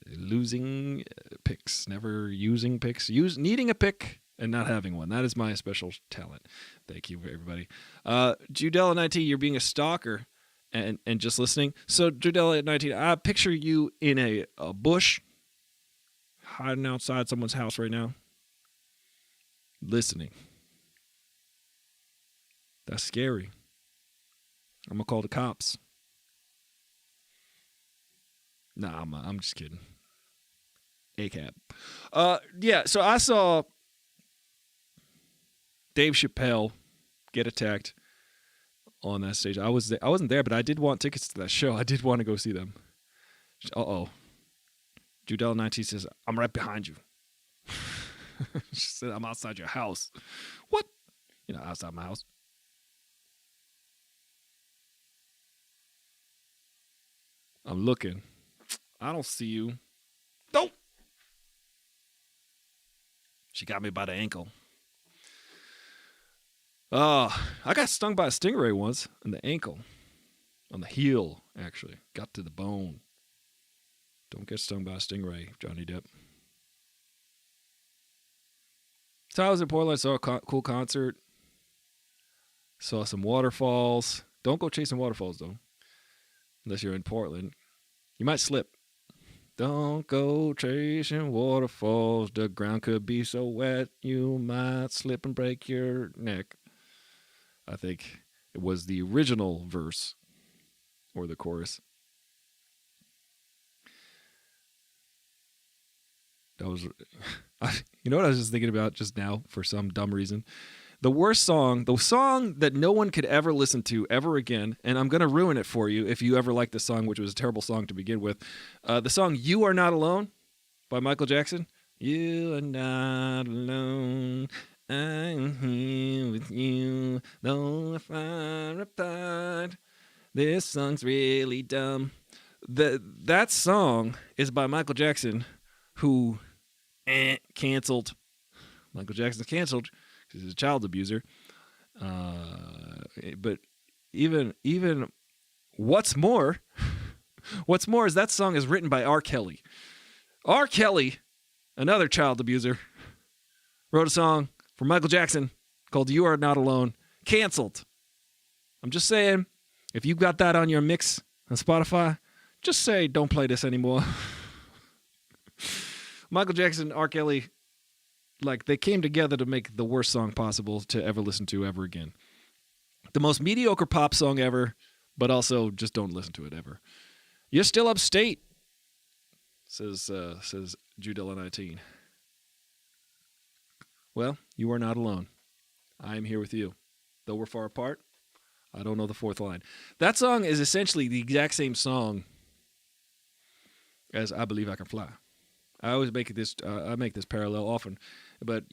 losing picks, never using picks, needing a pick and not having one. That is my special talent. Thank you, everybody. Judella19, you're being a stalker and just listening. So, Judella19, I picture you in a bush, hiding outside someone's house right now, listening. That's scary. I'm going to call the cops. Nah, I'm just kidding. ACAB. Yeah, so I saw Dave Chappelle get attacked on that stage. I wasn't there, but I did want tickets to that show. I did want to go see them. Uh-oh. Judella19 says, I'm right behind you. She said, I'm outside your house. What? outside my house. I'm looking. I don't see you. Nope. She got me by the ankle. I got stung by a stingray once in the ankle. On the heel, actually. Got to the bone. Don't get stung by a stingray, Johnny Depp. So I was in Portland, saw a cool concert. Saw some waterfalls. Don't go chasing waterfalls, though. Unless you're in Portland. You might slip. Don't go chasing waterfalls. The ground could be so wet you might slip and break your neck. I think it was the original verse or the chorus. That was, you know what I was just thinking about just now for some dumb reason? The worst song, the song that no one could ever listen to ever again, and I'm going to ruin it for you if you ever liked the song, which was a terrible song to begin with. The song You Are Not Alone by Michael Jackson. You are not alone. I'm here with you. Though if I'm apart, this song's really dumb. That song is by Michael Jackson, who canceled. Michael Jackson's canceled. He's a child abuser. But even what's more is that song is written by R. Kelly. R. Kelly, another child abuser, wrote a song for Michael Jackson called You Are Not Alone. Canceled. I'm just saying, if you got that on your mix on Spotify, just say don't play this anymore. Michael Jackson, R. Kelly, like, they came together to make the worst song possible to ever listen to ever again. The most mediocre pop song ever, but also just don't listen to it ever. You're still upstate, says Judilla 19. Well, you are not alone. I am here with you. Though we're far apart, I don't know the fourth line. That song is essentially the exact same song as I Believe I Can Fly. I always make this parallel often, but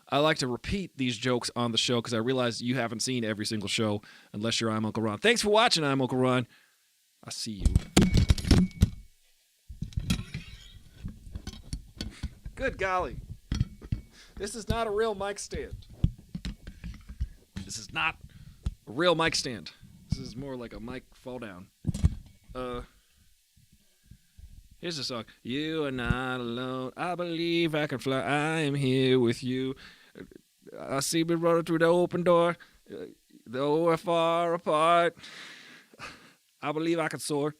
I like to repeat these jokes on the show because I realize you haven't seen every single show unless you're I'm Uncle Ron. Thanks for watching, I'm Uncle Ron. I see you. Good golly, this is not a real mic stand. This is not a real mic stand. This is more like a mic fall down. Here's the song. You are not alone. I believe I can fly. I am here with you. I see me running through the open door. Though we're far apart, I believe I can soar.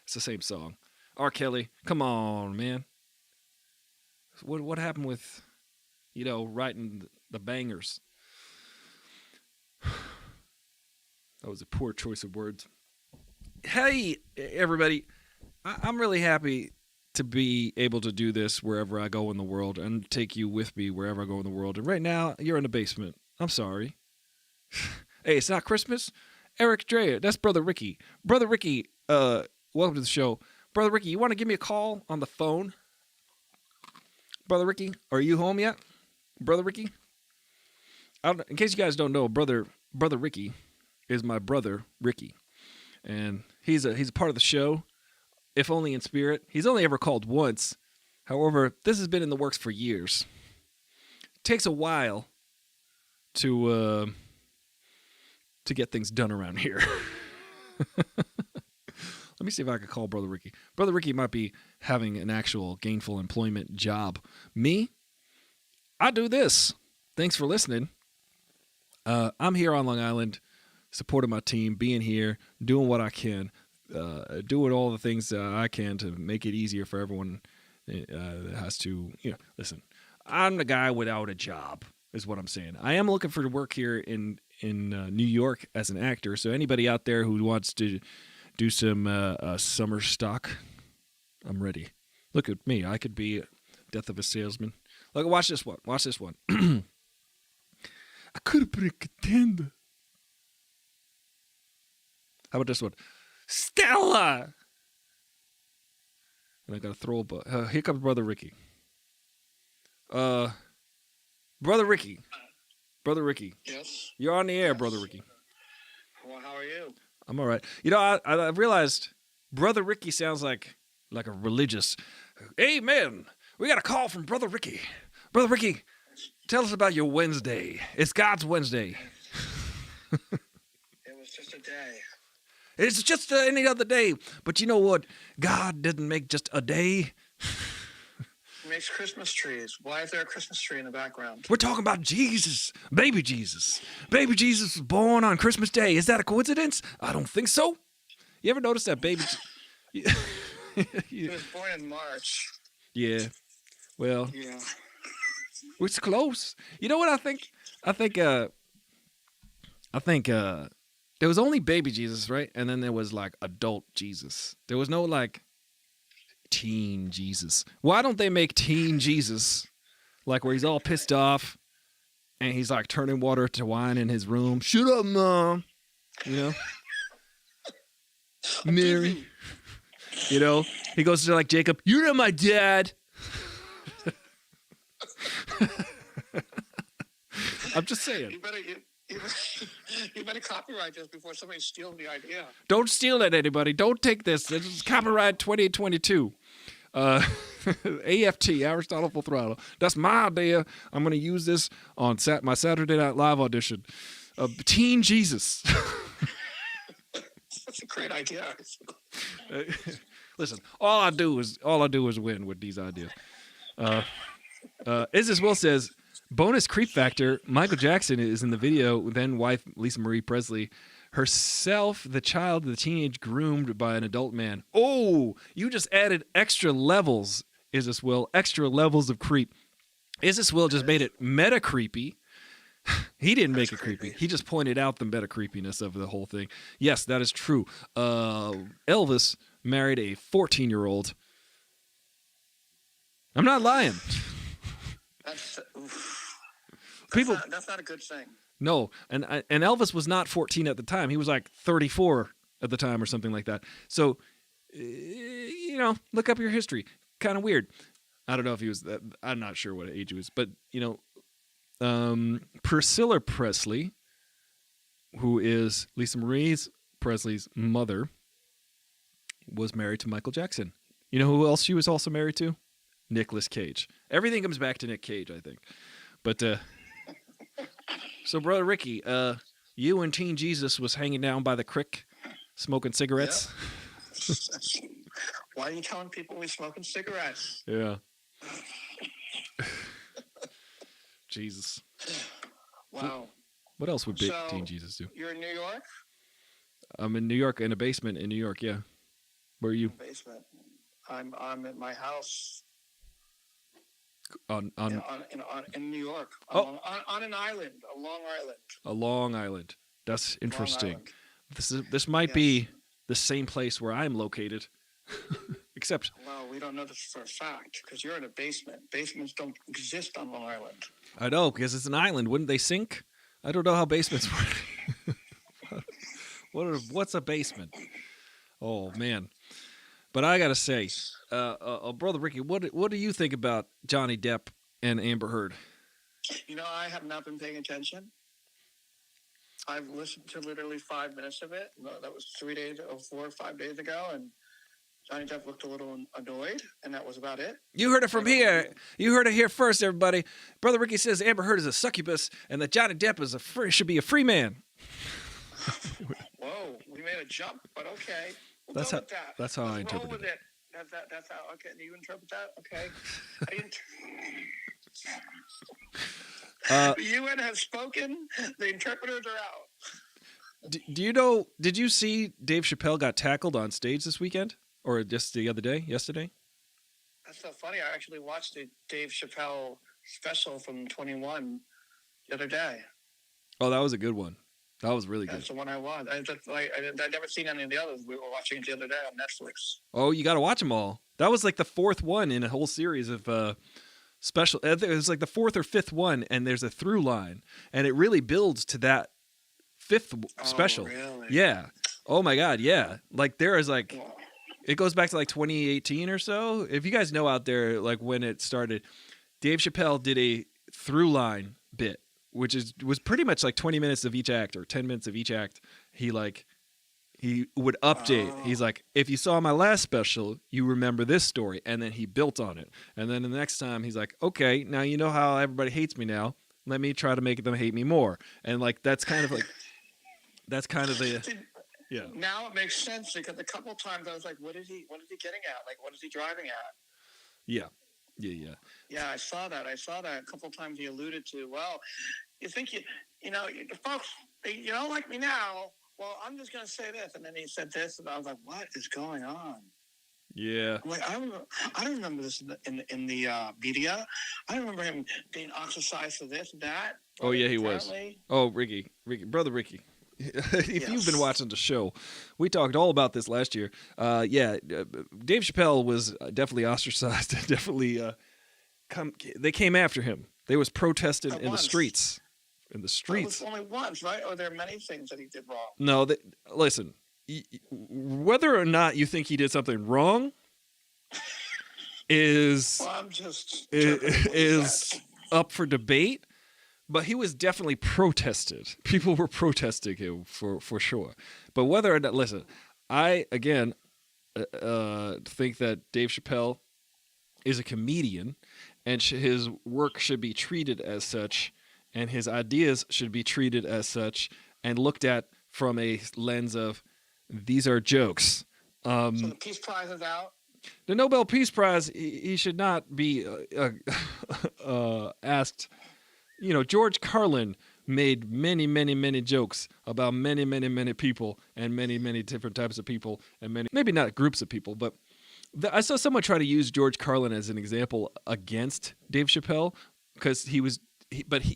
It's the same song. R. Kelly, come on, man. What happened with, writing the bangers? That was a poor choice of words. Hey, everybody. I'm really happy to be able to do this wherever I go in the world and take you with me wherever I go in the world. And right now, you're in the basement. I'm sorry. Hey, it's not Christmas. Eric Drea, that's Brother Ricky. Brother Ricky, welcome to the show. Brother Ricky, you want to give me a call on the phone? Brother Ricky, are you home yet? Brother Ricky? In case you guys don't know, Brother Ricky is my brother, Ricky. And he's a part of the show. If only in spirit. He's only ever called once. However, this has been in the works for years. It takes a while to get things done around here. Let me see if I can call Brother Ricky. Brother Ricky might be having an actual gainful employment job. Me? I do this. Thanks for listening. I'm here on Long Island, supporting my team, being here, doing what I can. Doing all the things I can to make it easier for everyone that has to, listen, I'm the guy without a job is what I'm saying. I am looking for work here in New York as an actor. So anybody out there who wants to do some summer stock, I'm ready. Look at me. I could be Death of a Salesman. Look, watch this one. Watch this one. I could have been a contender. How about this one? Stella! And I gotta throw a butt. Here comes Brother Ricky. Brother Ricky. Brother Ricky. Yes. You're on the air, Yes. Brother Ricky. Well, how are you? I'm all right. You know, I realized Brother Ricky sounds like a religious. Amen. We got a call from Brother Ricky. Brother Ricky, tell us about your Wednesday. It's God's Wednesday. It was just a day. It's just any other day. But you know what? God didn't make just a day. He makes Christmas trees. Why is there a Christmas tree in the background? We're talking about Jesus. Baby Jesus. Baby Jesus was born on Christmas Day. Is that a coincidence? I don't think so. You ever notice that baby... He was born in March. Yeah. Well, Yeah. it's close. You know what I think? I think there was only baby Jesus, right? And then there was like adult Jesus. There was no like teen Jesus. Why don't they make teen Jesus like where he's all pissed off and he's like turning water to wine in his room? Shut up, Mom. You know? Mary. You know? He goes to like Jacob, you're not my dad. I'm just saying. You better copyright this before somebody steals the idea. Don't steal it, anybody. Don't take this. This is copyright 2022. AFT, Aristotle Full Throttle. That's my idea. I'm going to use this on my Saturday Night Live audition. Teen Jesus. That's a great idea. Listen, all I do is win with these ideas. Is this Will says, bonus creep factor, Michael Jackson is in the video, then wife Lisa Marie Presley, herself, the child, the teenage groomed by an adult man. Oh, you just added extra levels, Is this Will, extra levels of creep. Is this Will just made it meta creepy. He didn't make it creepy. He just pointed out the meta creepiness of the whole thing. Yes, that is true. Elvis married a 14-year-old. I'm not lying. That's not a good thing. No, and Elvis was not 14 at the time. He was like 34 at the time or something like that. So, you know, look up your history. Kind of weird. I don't know if he was that. I'm not sure what age he was, but you know, Priscilla Presley, who is Lisa Marie Presley's mother, was married to Michael Jackson. You know who else she was also married to? Nicolas Cage. Everything comes back to Nick Cage, I think. But so, Brother Ricky, you and Teen Jesus was hanging down by the creek, smoking cigarettes. Yep. Why are you telling people we're smoking cigarettes? Yeah. Jesus. Wow. What else would Teen Jesus do? You're in New York? I'm in New York, in a basement in New York, yeah. Where are you? Basement. I'm at my house. In New York. Oh. On an island, a Long Island. A Long Island. That's interesting. Island. This might be the same place where I'm located. Except, well, we don't know this for a fact because you're in a basement. Basements don't exist on Long Island. I know, because it's an island. Wouldn't they sink? I don't know how basements work. What's a basement? Oh man! But I gotta say, Brother Ricky, what do you think about Johnny Depp and Amber Heard? You know, I have not been paying attention. I've listened to literally 5 minutes of it. That was 4 or 5 days ago, and Johnny Depp looked a little annoyed, and that was about it. You heard it from here. You heard it here first, everybody. Brother Ricky says Amber Heard is a succubus, and that Johnny Depp is should be a free man. Whoa, we made a jump, but okay. That's how I interpret it. That's how. Okay, do you interpret that? Okay. The UN has spoken. The interpreters are out. Do you know? Did you see Dave Chappelle got tackled on stage this weekend, or just the other day, yesterday? That's so funny. I actually watched the Dave Chappelle special from 21 the other day. Oh, that was a good one. That was really good. That's the one I watched. I'd never seen any of the others. We were watching it the other day on Netflix. Oh, you got to watch them all. That was like the fourth one in a whole series of special. It was like the fourth or fifth one, and there's a through line, and it really builds to that fifth special. Really? Yeah. Oh my God. Yeah. Like there is like, it goes back to like 2018 or so. If you guys know out there, like when it started, Dave Chappelle did a through line bit was pretty much like 20 minutes of each act or 10 minutes of each act. He would update. Oh. He's like, if you saw my last special, you remember this story, and then he built on it. And then the next time he's like, okay, now you know how everybody hates me now. Let me try to make them hate me more. And like that's kind of the yeah. Now it makes sense because a couple times I was like, what is he getting at? Like, what is he driving at? Yeah. Yeah, I saw that. A couple times he alluded to, well, you think folks, you don't like me now. Well, I'm just going to say this. And then he said this, and I was like, what is going on? Yeah. I'm like, I don't remember this in the media. I don't remember him being ostracized for this and that. Oh, yeah, he was. Oh, Ricky, Brother Ricky. If you've been watching the show, we talked all about this last year. Dave Chappelle was definitely ostracized. Definitely, they came after him. They was protesting in the streets. In the streets. It was only once, right? Or there are many things that he did wrong. No, listen. Whether or not you think he did something wrong is up for debate. But he was definitely protested. People were protesting him for sure. But whether or not, listen, I, again, think that Dave Chappelle is a comedian and his work should be treated as such and his ideas should be treated as such and looked at from a lens of these are jokes. So the Peace Prize is out? The Nobel Peace Prize, he should not be asked. You know, George Carlin made many, many, many jokes about many, many, many people and many, many different types of people and maybe not groups of people, but I saw someone try to use George Carlin as an example against Dave Chappelle because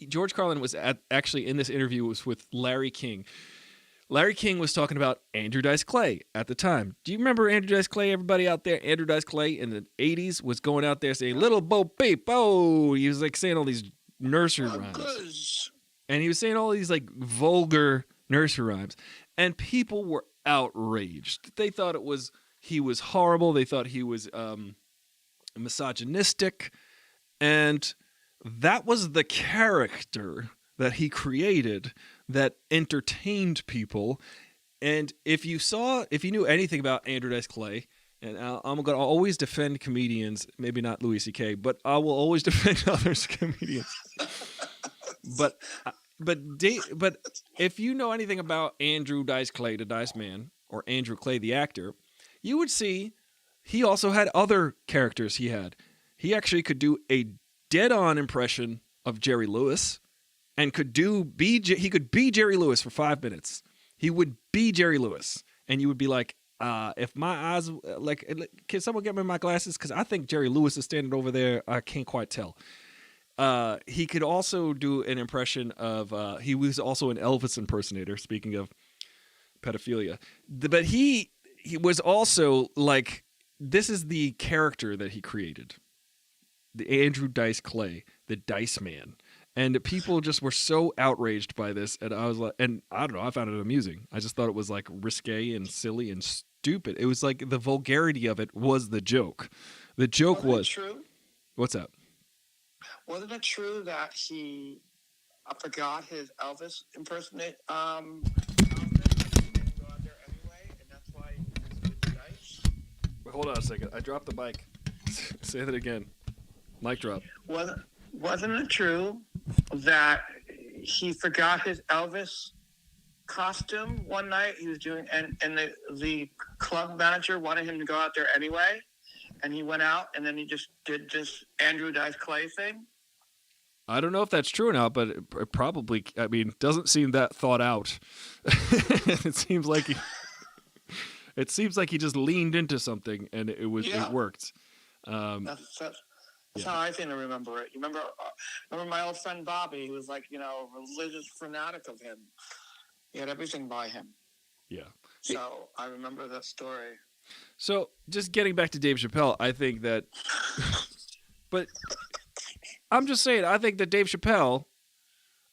George Carlin was actually in this interview was with Larry King. Larry King was talking about Andrew Dice Clay at the time. Do you remember Andrew Dice Clay? Everybody out there, Andrew Dice Clay in the 80s was going out there saying, "Little Bo Peep, oh," he was like saying all these nursery rhymes. And he was saying all these like vulgar nursery rhymes. And people were outraged. They thought he was horrible. They thought he was misogynistic. And that was the character that he created that entertained people. And if you knew anything about Andrew Dice Clay, and I'm going to always defend comedians, maybe not Louis C.K., but I will always defend others comedians. But if you know anything about Andrew Dice Clay, the Dice Man, or Andrew Clay, the actor, you would see he also had other characters He actually could do a dead-on impression of Jerry Lewis and he could be Jerry Lewis for 5 minutes. He would be Jerry Lewis. And you would be like, if my eyes, can someone get me my glasses? Because I think Jerry Lewis is standing over there. I can't quite tell. He could also do an impression of, he was also an Elvis impersonator, speaking of pedophilia. But he was also like, this is the character that he created. The Andrew Dice Clay, the Dice Man. And people just were so outraged by this. And I was like, and I don't know, I found it amusing. I just thought it was like risque and silly and stupid. It was like the vulgarity of it was the joke. The joke was true. What's that? Wasn't it true that he forgot his Elvis impersonate outfit and didn't go out there anyway, and that's why he did the dice? Wait, hold on a second. I dropped the mic. Say that again. Mic drop. Wasn't it true that he forgot his Elvis costume one night? He was doing, and the club manager wanted him to go out there anyway, and he went out, and then he just did this Andrew Dice Clay thing. I don't know if that's true or not, but it probably, I mean, doesn't seem that thought out. It seems like he just leaned into something, and it worked. That's how I seem to remember it. You remember my old friend Bobby, who was like, a religious fanatic of him. He had everything by him. Yeah. So I remember that story. So just getting back to Dave Chappelle, I think that, but I'm just saying, I think that Dave Chappelle,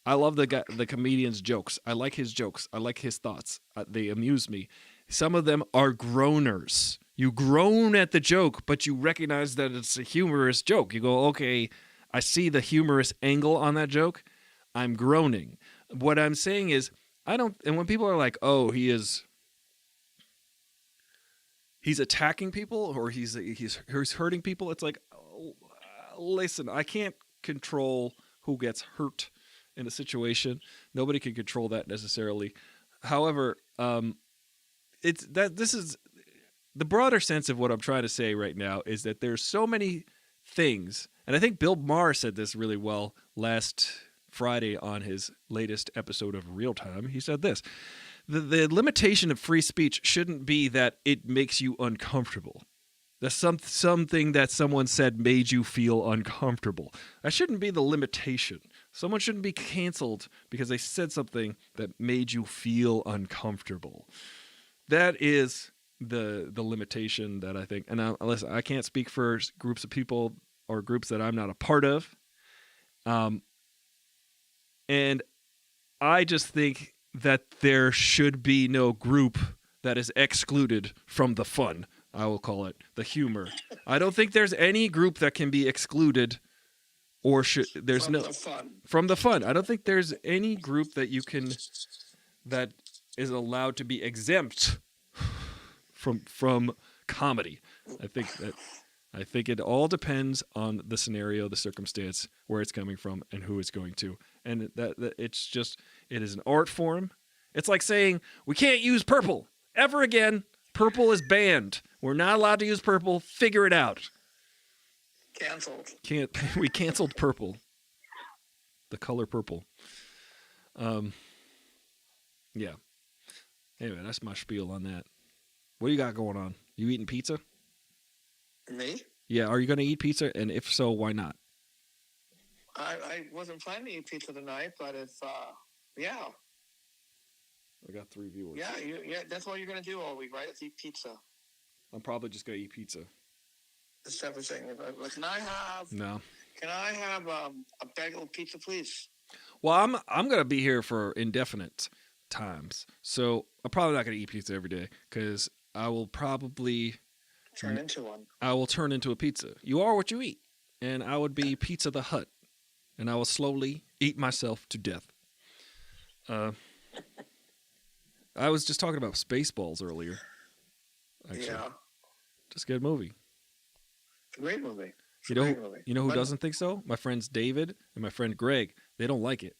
I love the comedian's jokes. I like his jokes. I like his thoughts. They amuse me. Some of them are groaners. You groan at the joke, but you recognize that it's a humorous joke. You go, okay, I see the humorous angle on that joke. I'm groaning. What I'm saying is, I don't. And when people are like, "Oh, he's attacking people or he's hurting people," it's like, oh, listen, I can't control who gets hurt in a situation. Nobody can control that necessarily. However, this is the broader sense of what I'm trying to say right now is that there's so many things, and I think Bill Maher said this really well last Friday on his latest episode of Real Time. He said this: the limitation of free speech shouldn't be that it makes you uncomfortable. That's something that someone said made you feel uncomfortable. That shouldn't be the limitation. Someone shouldn't be canceled because they said something that made you feel uncomfortable. That is the limitation that I think. And listen, I can't speak for groups of people or groups that I'm not a part of. And I just think that there should be no group that is excluded from the fun. I will call it the humor. I don't think there's any group that can be excluded or from the fun. I don't think there's any group that that is allowed to be exempt from comedy. I think it all depends on the scenario, the circumstance, where it's coming from, and who it's going to. And that it's just, it is an art form. It's like saying we can't use purple ever again. Purple is banned. We're not allowed to use purple. Figure it out. Canceled. We canceled purple. The color purple. Yeah. Anyway, that's my spiel on that. What do you got going on? You eating pizza? Me? Yeah. Are you going to eat pizza? And if so, why not? I wasn't planning to eat pizza tonight, but if yeah. I got 3 viewers. Yeah. That's all you're going to do all week, right? It's eat pizza. I'm probably just going to eat pizza. That's everything. Can I have? No. Can I have a bagel of pizza, please? Well, I'm going to be here for indefinite times, so I'm probably not going to eat pizza every day because I will probably turn into one. I will turn into a pizza. You are what you eat, and I would be Pizza the Hut, and I will slowly eat myself to death. I was just talking about Spaceballs earlier. Actually. Yeah. Just a good movie. Great movie. You know who doesn't think so? My friends David and my friend Greg. They don't like it.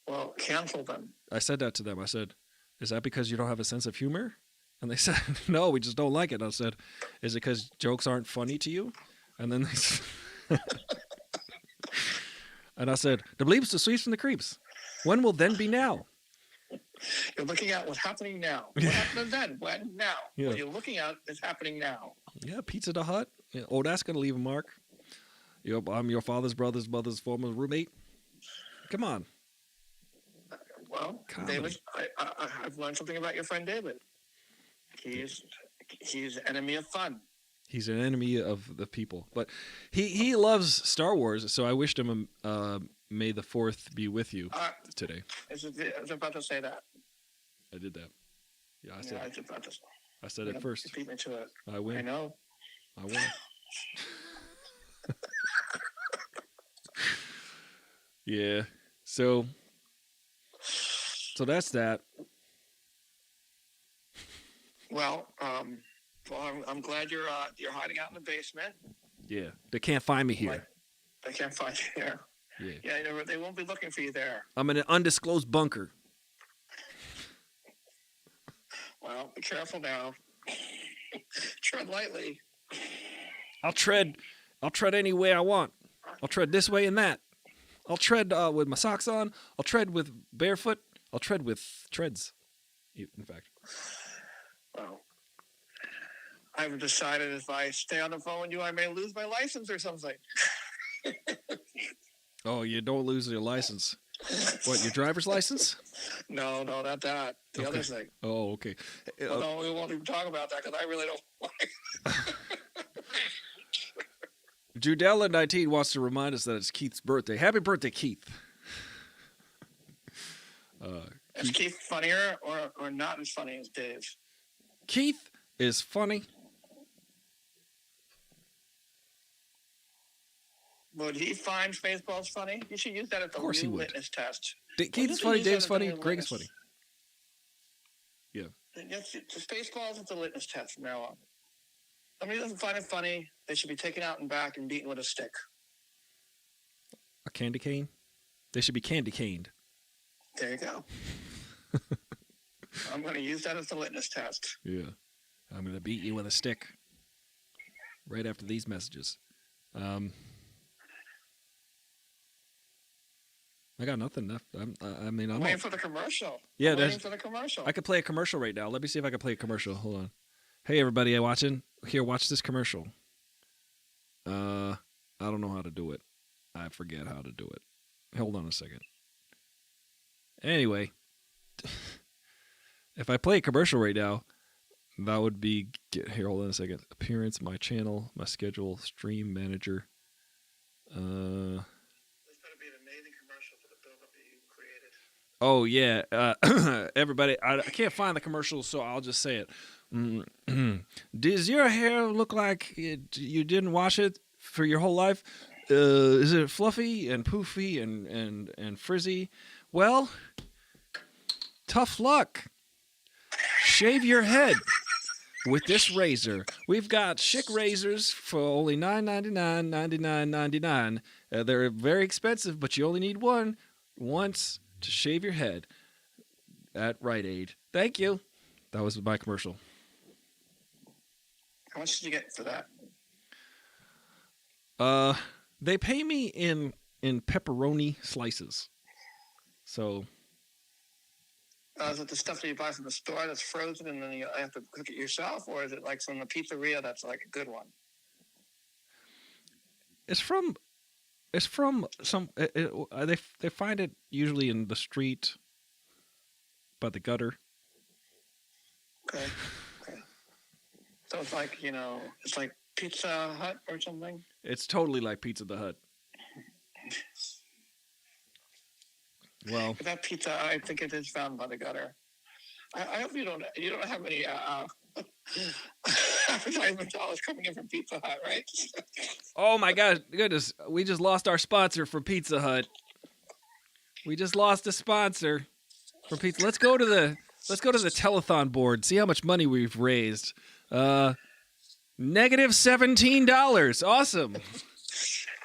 Well, cancel them. I said that to them. I said, "Is that because you don't have a sense of humor?" And they said, "No, we just don't like it." And I said, "Is it because jokes aren't funny to you?" And then they said, and I said, "The bleeps, the sweeps, and the creeps. When will then be now?" You're looking at what's happening now. What happened then? When? Now. Yeah. What you're looking at is happening now. Yeah, Pizza the Hut. Yeah. Oh, that's going to leave a mark. I'm your father's brother's mother's former roommate. Come on. Well, comedy. David, I've learned something about your friend David. He's an enemy of fun. He's an enemy of the people. But he loves Star Wars, so I wished him May the 4th be with you today. I was about to say that. I did that. Yeah, I said I was about to say. I said it first. You beat me to it. I win. I know. I win. Yeah. So that's that. Well, I'm glad you're hiding out in the basement. Yeah. They can't find me here. They can't find you here. Yeah. Yeah, they won't be looking for you there. I'm in an undisclosed bunker. Well, be careful now. Tread lightly. I'll tread any way I want. I'll tread this way and that. I'll tread with my socks on. I'll tread with barefoot. I'll tread with treads, in fact. Well, I've decided if I stay on the phone with you, I may lose my license or something. Oh, you don't lose your license. What, your driver's license? No, not that. The other thing. Oh, okay. Well, no, we won't even talk about that because I really don't like Judella19 wants to remind us that it's Keith's birthday. Happy birthday, Keith. Is Keith funnier or not as funny as Dave? Keith is funny. Would he find Spaceballs funny? You should use that as Of course he would. litmus test. Keith's funny, Dave's funny, Greg is funny. Yeah. Yes, Spaceballs is the litmus test from now on. Somebody doesn't find it funny, they should be taken out and back and beaten with a stick. A candy cane? They should be candy caned. There you go. I'm going to use that as the litmus test. Yeah. I'm going to beat you with a stick right after these messages. I got nothing left. I'm waiting for the commercial. Yeah, I'm waiting for the commercial. I could play a commercial right now. Let me see if I can play a commercial. Hold on. Hey, everybody watching. Here, watch this commercial. I don't know how to do it. I forget how to do it. Hold on a second. Anyway, if I play a commercial right now, that would be... Here, hold on a second. Appearance, my channel, my schedule, stream manager. This better be an amazing commercial for the build-up that you created. Oh, yeah. Everybody, I can't find the commercial, so I'll just say it. Does your hair look like you didn't wash it for your whole life? Is it fluffy and poofy and frizzy? Well, tough luck. Shave your head with this razor. We've got Schick razors for only $9.99, $99.99. They're very expensive, but you only need one once to shave your head at Rite Aid. Thank you. That was my commercial. How much did you get for that? They pay me in pepperoni slices. So. Is it the stuff that you buy from the store that's frozen and then you have to cook it yourself, or is it like from the pizzeria that's like a good one? It's from some. They find it usually in the street, by the gutter. Okay. So it's like, it's like Pizza Hut or something? It's totally like Pizza the Hut. Well, that pizza, I think it is found by the gutter. I hope you don't have any advertisement dollars coming in from Pizza Hut, right? Oh my goodness, we just lost our sponsor for Pizza Hut. We just lost a sponsor for pizza. Let's go to the telethon board. See how much money we've raised. -$17. Awesome.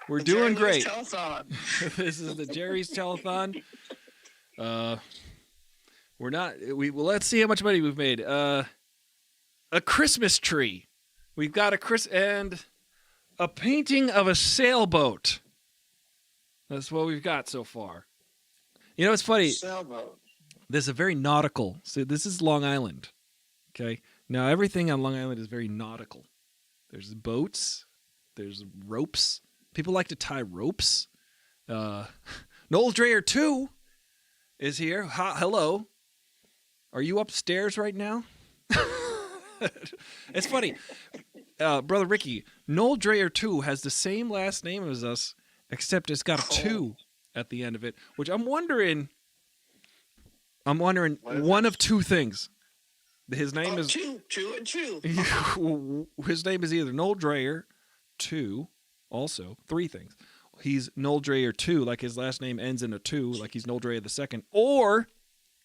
We're doing great. Telethon. This is the Jerry's Telethon. Let's see how much money we've made. A Christmas tree. We've got and a painting of a sailboat. That's what we've got so far. It's funny. Sailboat. This is a very nautical. So this is Long Island. Okay. Now everything on Long Island is very nautical. There's boats. There's ropes. People like to tie ropes. Noel Dreyer 2 is here. Hello. Are you upstairs right now? It's funny. Brother Ricky, Noel Dreyer 2 has the same last name as us, except it's got a 2 at the end of it, which I'm wondering one of two things. His name is... Two and two. His name is either Noel Dreyer 2... Also, 3 things. He's Noel Dreyer 2, like his last name ends in a 2, like he's Noel Dreyer II. Or,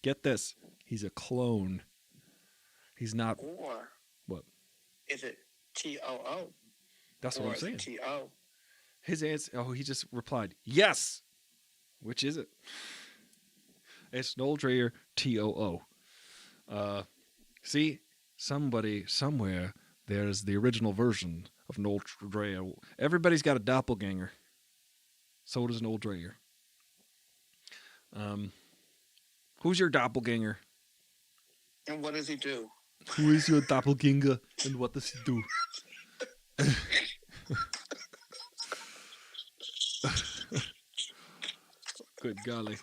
get this, he's a clone. He's not... Or... What? Is it T-O-O? That's what I'm saying. T-O. His answer... Oh, he just replied, yes! Which is it? It's Noel Dreyer T-O-O. See? Somebody, somewhere, there's the original version of Noel Dreyer. Everybody's got a doppelganger. So does Noel Dreyer. Who's your doppelganger? And what does he do? Who is your doppelganger and what does he do? Good golly.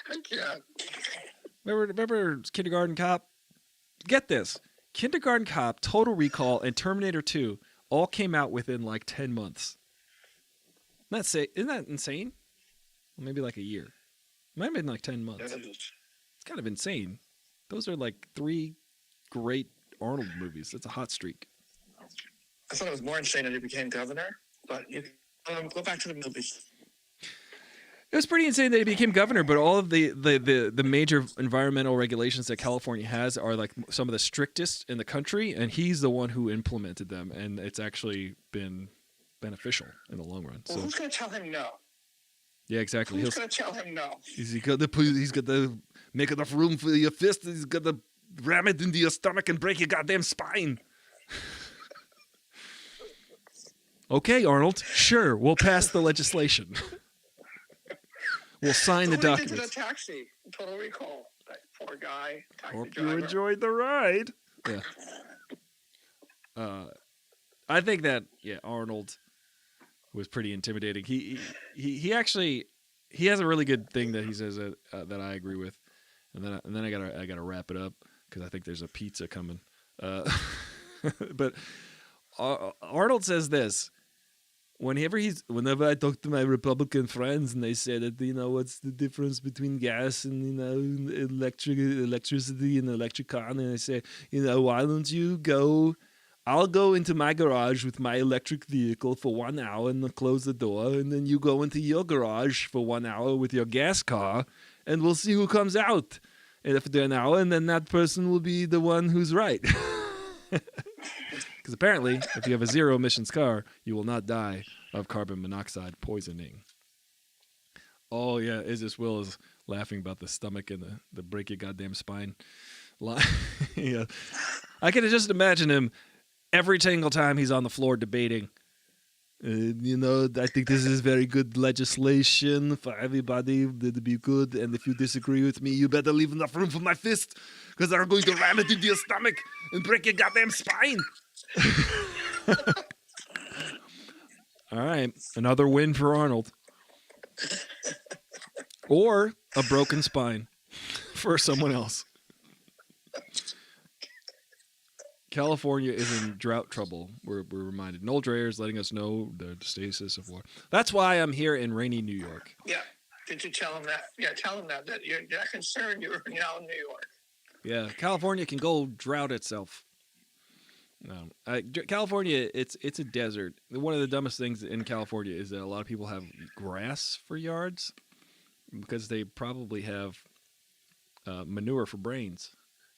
I can't. Remember Kindergarten Cop? Get this. Kindergarten Cop, Total Recall, and Terminator 2 all came out within like 10 months. Isn't that insane? Well, maybe like a year. It might have been like 10 months. It's kind of insane. Those are like 3 great Arnold movies. That's a hot streak. I thought it was more insane that he became governor, but you Go back to the movies. It was pretty insane that he became governor, but all of the major environmental regulations that California has are like some of the strictest in the country, and he's the one who implemented them, and it's actually been beneficial in the long run. Well, so who's going to tell him no? Yeah, exactly. Who's going to tell him no? He's got to make enough room for your fist. He's got to ram it into your stomach and break your goddamn spine. Okay, Arnold. Sure, we'll pass the legislation. We'll sign the documents. Did a taxi. Total Recall. That poor guy. Hope you enjoyed the ride. Yeah. I think that Arnold was pretty intimidating. He actually has a really good thing that he says that I agree with, and then I gotta wrap it up because I think there's a pizza coming. But Arnold says this. Whenever I talk to my Republican friends and they say that, what's the difference between gas and, electricity and electric car, and I say, why don't you go, I'll go into my garage with my electric vehicle for 1 hour and close the door, and then you go into your garage for 1 hour with your gas car, and we'll see who comes out after an hour, and then that person will be the one who's right. Because apparently, if you have a zero emissions car, you will not die of carbon monoxide poisoning. Oh yeah, Isis Will is laughing about the stomach and the break your goddamn spine. Yeah, I can just imagine him every single time he's on the floor debating. I think this is very good legislation for everybody. That'd be good. And if you disagree with me, you better leave enough room for my fist, because I'm going to ram it into your stomach and break your goddamn spine. All right, another win for Arnold. Or a broken spine for someone else. California is in drought trouble. We're reminded. Noel Dreyer is letting us know the stasis of war. That's why I'm here in rainy New York. Yeah. Did you tell him that? Yeah, tell him that you're concerned you're now in New York. Yeah, California can go drought itself. California, it's a desert. One of the dumbest things in California is that a lot of people have grass for yards because they probably have manure for brains.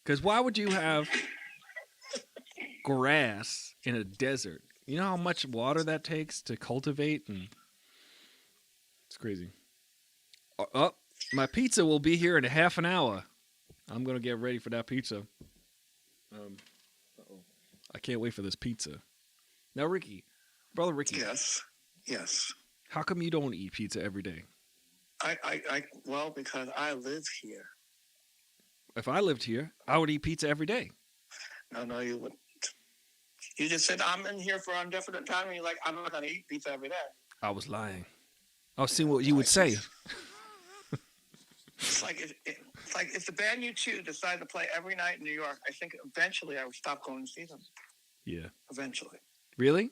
Because why would you have grass in a desert? You know how much water that takes to cultivate, and it's crazy. Oh, my pizza will be here in a half an hour. I'm gonna get ready for that pizza. I can't wait for this pizza. Now, Brother Ricky. Yes. How come you don't eat pizza every day? Well, because I live here. If I lived here, I would eat pizza every day. No, you wouldn't. You just said, I'm in here for indefinite time, and you're like, I'm not going to eat pizza every day. I was lying. I was seeing what you would say. It's like if the band U2 decided to play every night in New York, I think eventually I would stop going to see them. Yeah. Eventually. Really?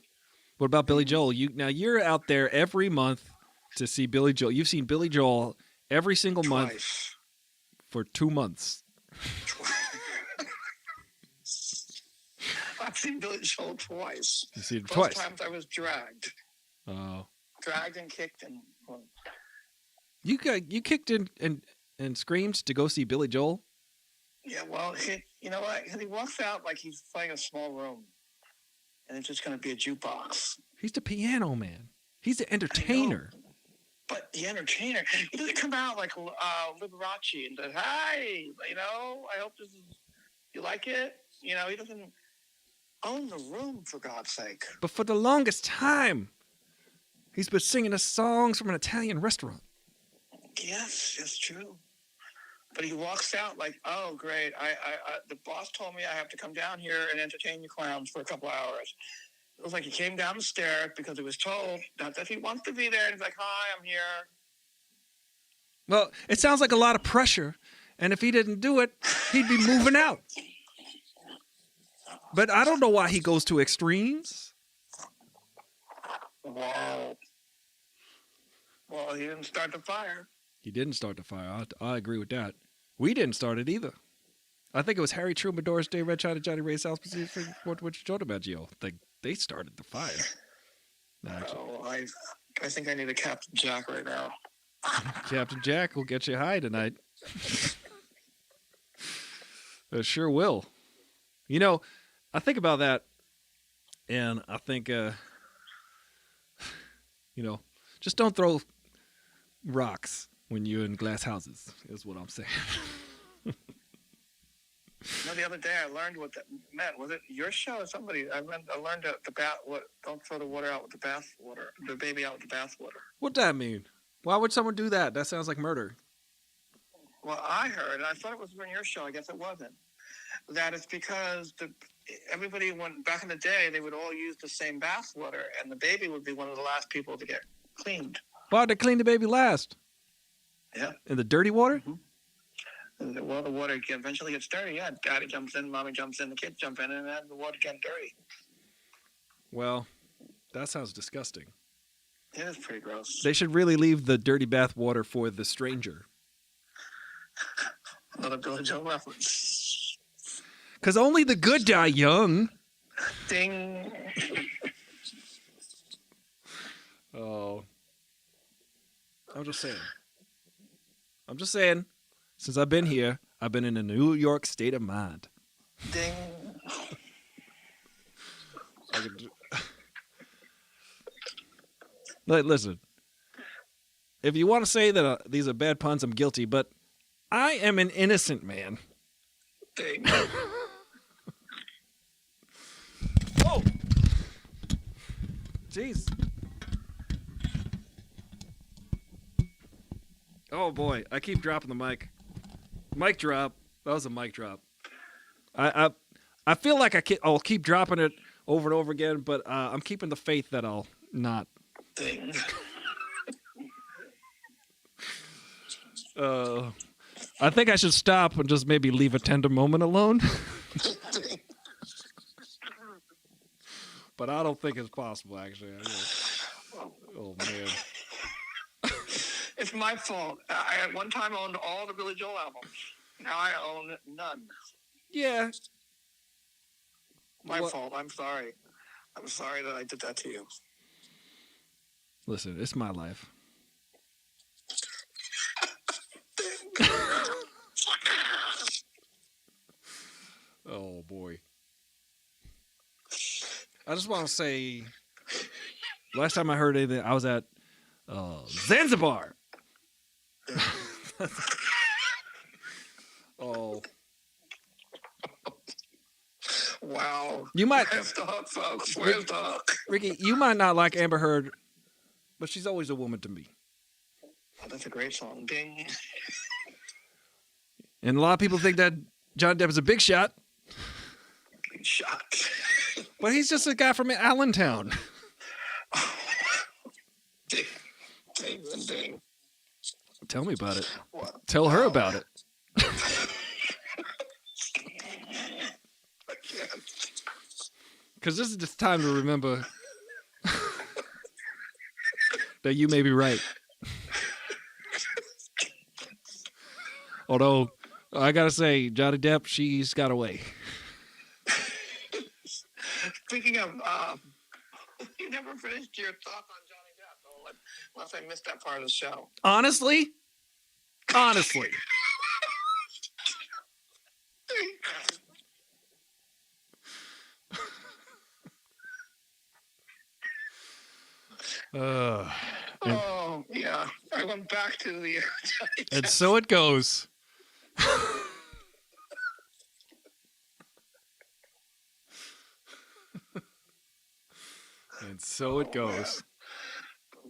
What about Billy Joel? You're out there every month to see Billy Joel. You've seen Billy Joel every single month for 2 months. I've seen Billy Joel twice. You see it Both twice? times I was dragged. Oh. Dragged and kicked and. Well, you kicked and screamed to go see Billy Joel? Yeah, well, you know what? He walks out like he's playing a small room, and it's just going to be a jukebox. He's the piano man. He's the entertainer. But the entertainer, he doesn't come out like Liberace and says, "Hi, I hope you like it." He doesn't own the room, for God's sake. But for the longest time, he's been singing us songs from an Italian restaurant. Yes, that's true. But he walks out like, "Oh, great! The boss told me I have to come down here and entertain you clowns for a couple hours." It was like he came down the stairs because he was told that he wants to be there. And he's like, "Hi, I'm here." Well, it sounds like a lot of pressure, and if he didn't do it, he'd be moving out. But I don't know why he goes to extremes. Well, he didn't start the fire. He didn't start the fire. I agree with that. We didn't start it either. I think it was Harry Truman, Doris Day, Red China, Johnny Ray, South Pacific, what you told about, Gio. They started the fire. No, I think I need a Captain Jack right now. Captain Jack will get you high tonight. It sure will. You know, I think about that, and I think, just don't throw rocks when you're in glass houses, is what I'm saying. The other day I learned what that meant. Was it your show or somebody? I learned that don't throw the water out with the bath water. The baby out with the bath water. What'd that mean? Why would someone do that? That sounds like murder. Well, I heard, and I thought it was from your show. I guess it wasn't. That it's because everybody went back in the day. They would all use the same bath water, and the baby would be one of the last people to get cleaned. Why'd they clean the baby last? Yeah. In the dirty water? Mm-hmm. Well, the water eventually gets dirty. Yeah, daddy jumps in, mommy jumps in, the kids jump in, and then the water gets dirty. Well, that sounds disgusting. It is pretty gross. They should really leave the dirty bath water for the stranger. Another Billy Joe reference. Because only the good die young. Ding. Oh. I'm just saying. Since I've been here, I've been in a New York state of mind. Ding. Listen, if you want to say that these are bad puns, I'm guilty, but I am an innocent man. Ding. Whoa! Jeez. Oh boy, I keep dropping the mic. Mic drop. That was a mic drop. I feel like I'll keep dropping it over and over again, but I'm keeping the faith that I'll not. Ding. I think I should stop and just maybe leave a tender moment alone. But I don't think it's possible, actually. Oh man. It's my fault. I at one time owned all the Billy Joel albums. Now I own none. Yeah. My fault. I'm sorry. I'm sorry that I did that to you. Listen, it's my life. Oh boy. I just want to say, last time I heard anything, I was at Zanzibar. Oh. Wow. You might. Where's the hook, folks? Where's the hook? Ricky, you might not like Amber Heard, but she's always a woman to me. Oh, that's a great song. Ding. And a lot of people think that Johnny Depp is a big shot. Big shot. But he's just a guy from Allentown. Ding. Ding. Ding. Tell me about it. What? Tell her about it. I can't. Because this is just time to remember that you may be right. Although, I gotta say, Johnny Depp, she's got away. Speaking of, you never finished your thoughts on Johnny Depp, though, unless I missed that part of the show. Honestly? Oh, yeah. I went back to the Johnny Depp. And so it goes. And so it goes.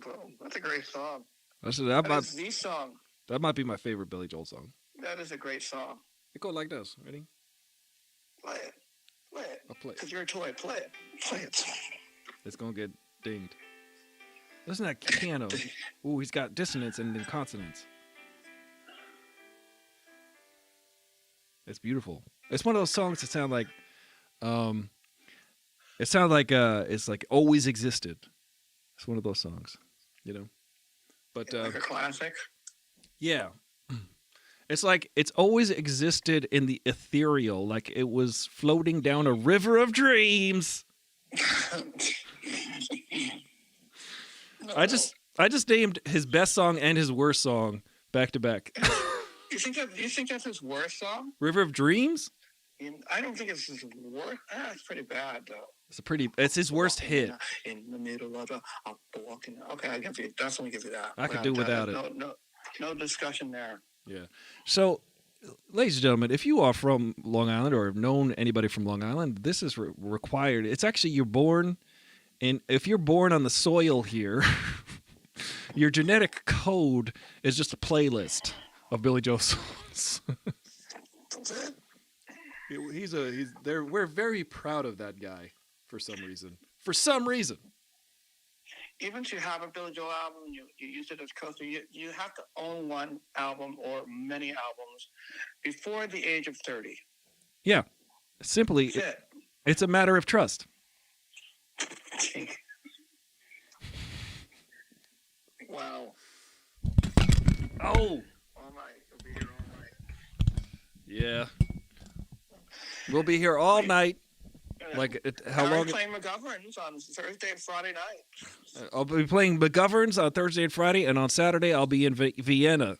Boom. That's a great song. That's That is the song. That might be my favorite Billy Joel song. That is a great song. It goes like this. Ready? Play it. Play it. I'll play it. Because you're a toy. Play it. Play it. It's gonna get dinged. Listen to that piano. Ooh, he's got dissonance and then consonance. It's beautiful. It's one of those songs that sound like, it's like always existed. It's one of those songs, you know. But like a classic. Yeah, it's like it's always existed in the ethereal, like it was floating down a river of dreams. I just named his best song and his worst song back to back. You think that's his worst song? River of Dreams? I don't think it's his worst. It's pretty bad though. It's his worst hit. In the middle of the walking. Okay, I definitely give you that. I could do without it. No discussion there. Yeah. So, ladies and gentlemen, if you are from Long Island or have known anybody from Long Island, this is required. It's actually you're born, and if you're born on the soil here, your genetic code is just a playlist of Billy Joel songs. That's it. We're very proud of that guy for some reason. For some reason. Even to have a Billy Joel album, you use it as coaster. You have to own one album or many albums before the age of 30. Yeah. Simply, it's a matter of trust. Wow. Oh. All night. You'll be here all night. Yeah. We'll be here all night. Like how long? I'm playing McGovern's on Thursday and Friday night. I'll be playing McGovern's on Thursday and Friday, and on Saturday I'll be in Vienna.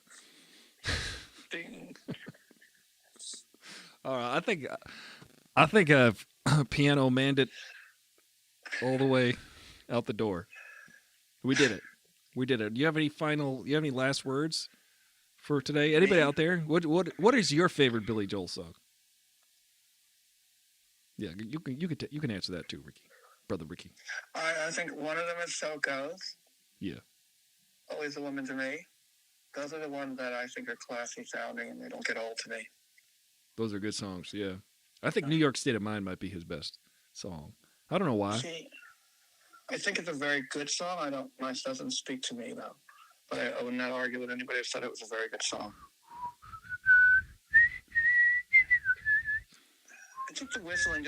All right, I think I've piano manned it all the way out the door. We did it. Do you have any last words for today? Anybody out there? What is your favorite Billy Joel song? Yeah, you can answer that too, Ricky, brother Ricky. I think one of them is So It Goes. Yeah. Always a Woman to Me. Those are the ones that I think are classy sounding and they don't get old to me. Those are good songs. Yeah, I think New York State of Mind might be his best song. I don't know why. See, I think it's a very good song. It doesn't speak to me though, but I would not argue with anybody who said it was a very good song. I think the whistling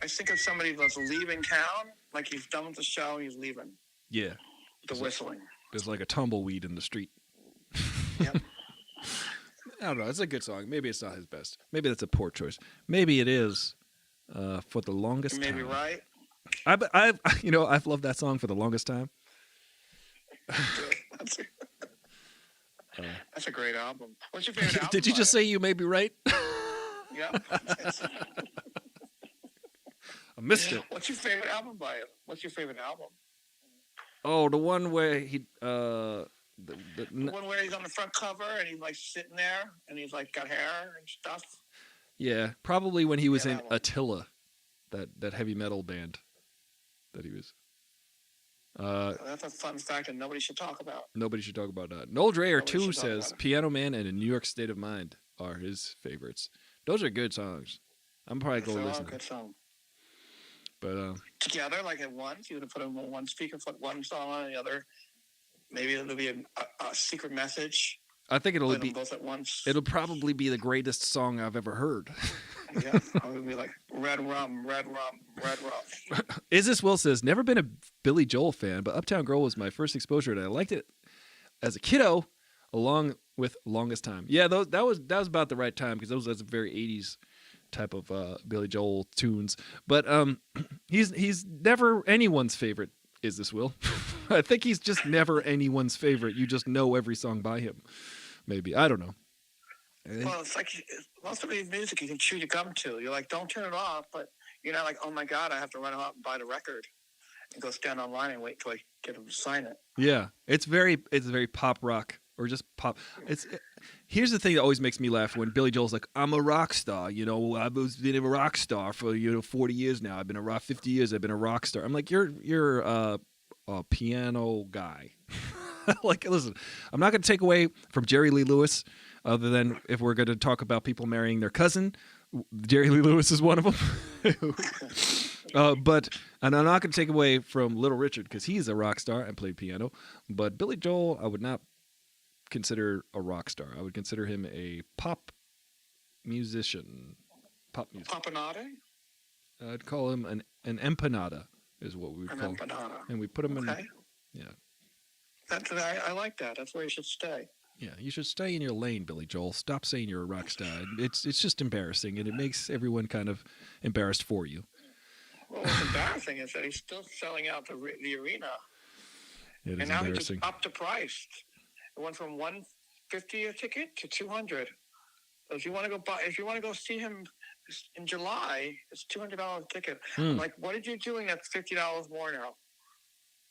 I think of somebody that's leaving town, like he's done with the show, he's leaving. Yeah. The whistling. There's like a tumbleweed in the street. Yep. I don't know. It's a good song. Maybe it's not his best. Maybe that's a poor choice. Maybe it is for the longest time. Maybe right. I've loved that song for the longest time. That's a great album. What's your favorite album? Did you just say you may be right? Yeah. I missed it. What's your favorite album by him? What's your favorite album? Oh, the one where he the one where he's on the front cover and he's like sitting there and he's like got hair and stuff. Yeah, probably when he was in Attila, that heavy metal band that he was. That's a fun fact that nobody should talk about. Nobody should talk about that. Noel Dreyer too says Piano Man and A New York State of Mind are his favorites. Those are good songs. I'm probably going to listen to them. Good song. But together, like at once, you would put them on one speaker, put one song on the other. Maybe it'll be a secret message. I think it'll be both at once. It'll probably be the greatest song I've ever heard. Yeah, it'll be like Red Rum, Red Rum, Red Rum. Is This Will says never been a Billy Joel fan, but Uptown Girl was my first exposure, and I liked it as a kiddo, along with Longest Time. Yeah, that was about the right time because that's a very 80s type of Billy Joel tunes. But he's never anyone's favorite. Is This Will? I think he's just never anyone's favorite. You just know every song by him. Maybe. I don't know. Well, it's like most of his music you can chew your gum to. You're like, don't turn it off, but you're not like, oh my God, I have to run out and buy the record and go stand online and wait till I get him to sign it. Yeah, it's very pop rock or just pop. Here's the thing that always makes me laugh when Billy Joel's like, I'm a rock star. I've been a rock star for 40 years now. I've been 50 years. I've been a rock star. I'm like, you're a piano guy. Like, listen, I'm not going to take away from Jerry Lee Lewis, other than if we're going to talk about people marrying their cousin. Jerry Lee Lewis is one of them. But I'm not going to take away from Little Richard because he's a rock star and played piano. But Billy Joel, I would not consider a rock star. I would consider him a pop musician. Pop music. Papanade? I'd call him an empanada is what we would call him. Empanada. And we put him in. Yeah. I like that. That's where you should stay. Yeah, you should stay in your lane, Billy Joel. Stop saying you're a rock star. It's just embarrassing, and it makes everyone kind of embarrassed for you. Well, what's embarrassing is that he's still selling out the arena. It is And now he just embarrassing. upped the price. It went from $150 a ticket to $200. So if you want to go see him in July, it's $200 a ticket. I'm like, what did you doing that's $50 more now?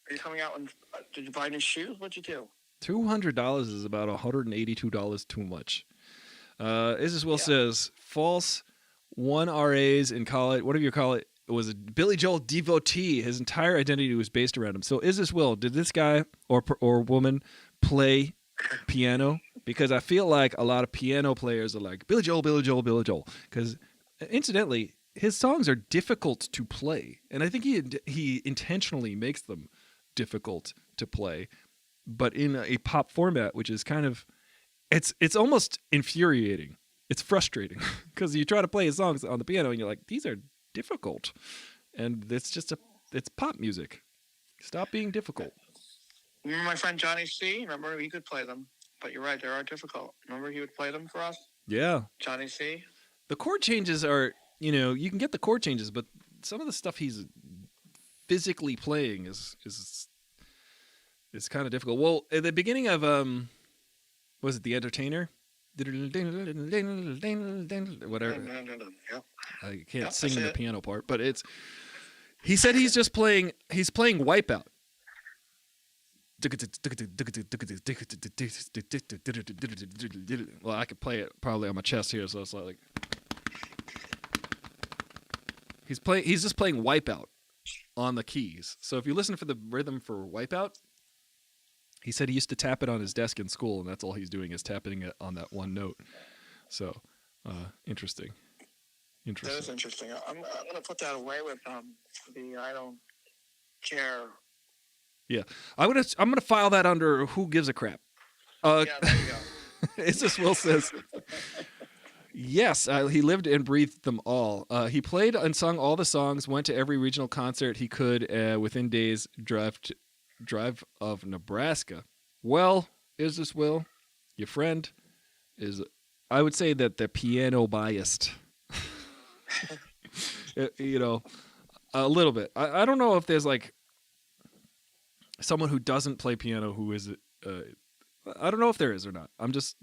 Are you coming out and did you buy new shoes? What'd you do? $200 is about $182 too much. Isis Will says, false 1 RAs in college, whatever you call it, was a Billy Joel devotee. His entire identity was based around him. So Isis Will, did this guy or woman play piano? Because I feel like a lot of piano players are like, Billy Joel, Billy Joel, Billy Joel. Because incidentally, his songs are difficult to play. And I think he intentionally makes them difficult to play. But in a pop format, which is kind of, it's almost infuriating. It's frustrating because you try to play his songs on the piano and you're like, these are difficult. And it's pop music. Stop being difficult. Remember my friend Johnny C? Remember, he could play them. But you're right, they are difficult. Remember he would play them for us? Yeah. Johnny C? The chord changes are, you can get the chord changes, but some of the stuff he's physically playing is kind of difficult. Well, at the beginning of was it The Entertainer? Whatever. I can't sing the piano part, but he said he's playing Wipeout. Well, I could play it probably on my chest here, so it's like he's just playing Wipeout on the keys. So if you listen for the rhythm for Wipeout, he said he used to tap it on his desk in school, and that's all he's doing is tapping it on that one note. So, interesting. That is interesting. I'm going to put that away with the I don't care. Yeah, I'm gonna file that under who gives a crap. Yeah, there you go. Isis Will says, yes, he lived and breathed them all. He played and sung all the songs, went to every regional concert he could within days, drive of Nebraska. Well, Isis Will, your friend, is, I would say that they're piano biased. A little bit. I don't know if there's like someone who doesn't play piano who is I don't know if there is or not. I'm just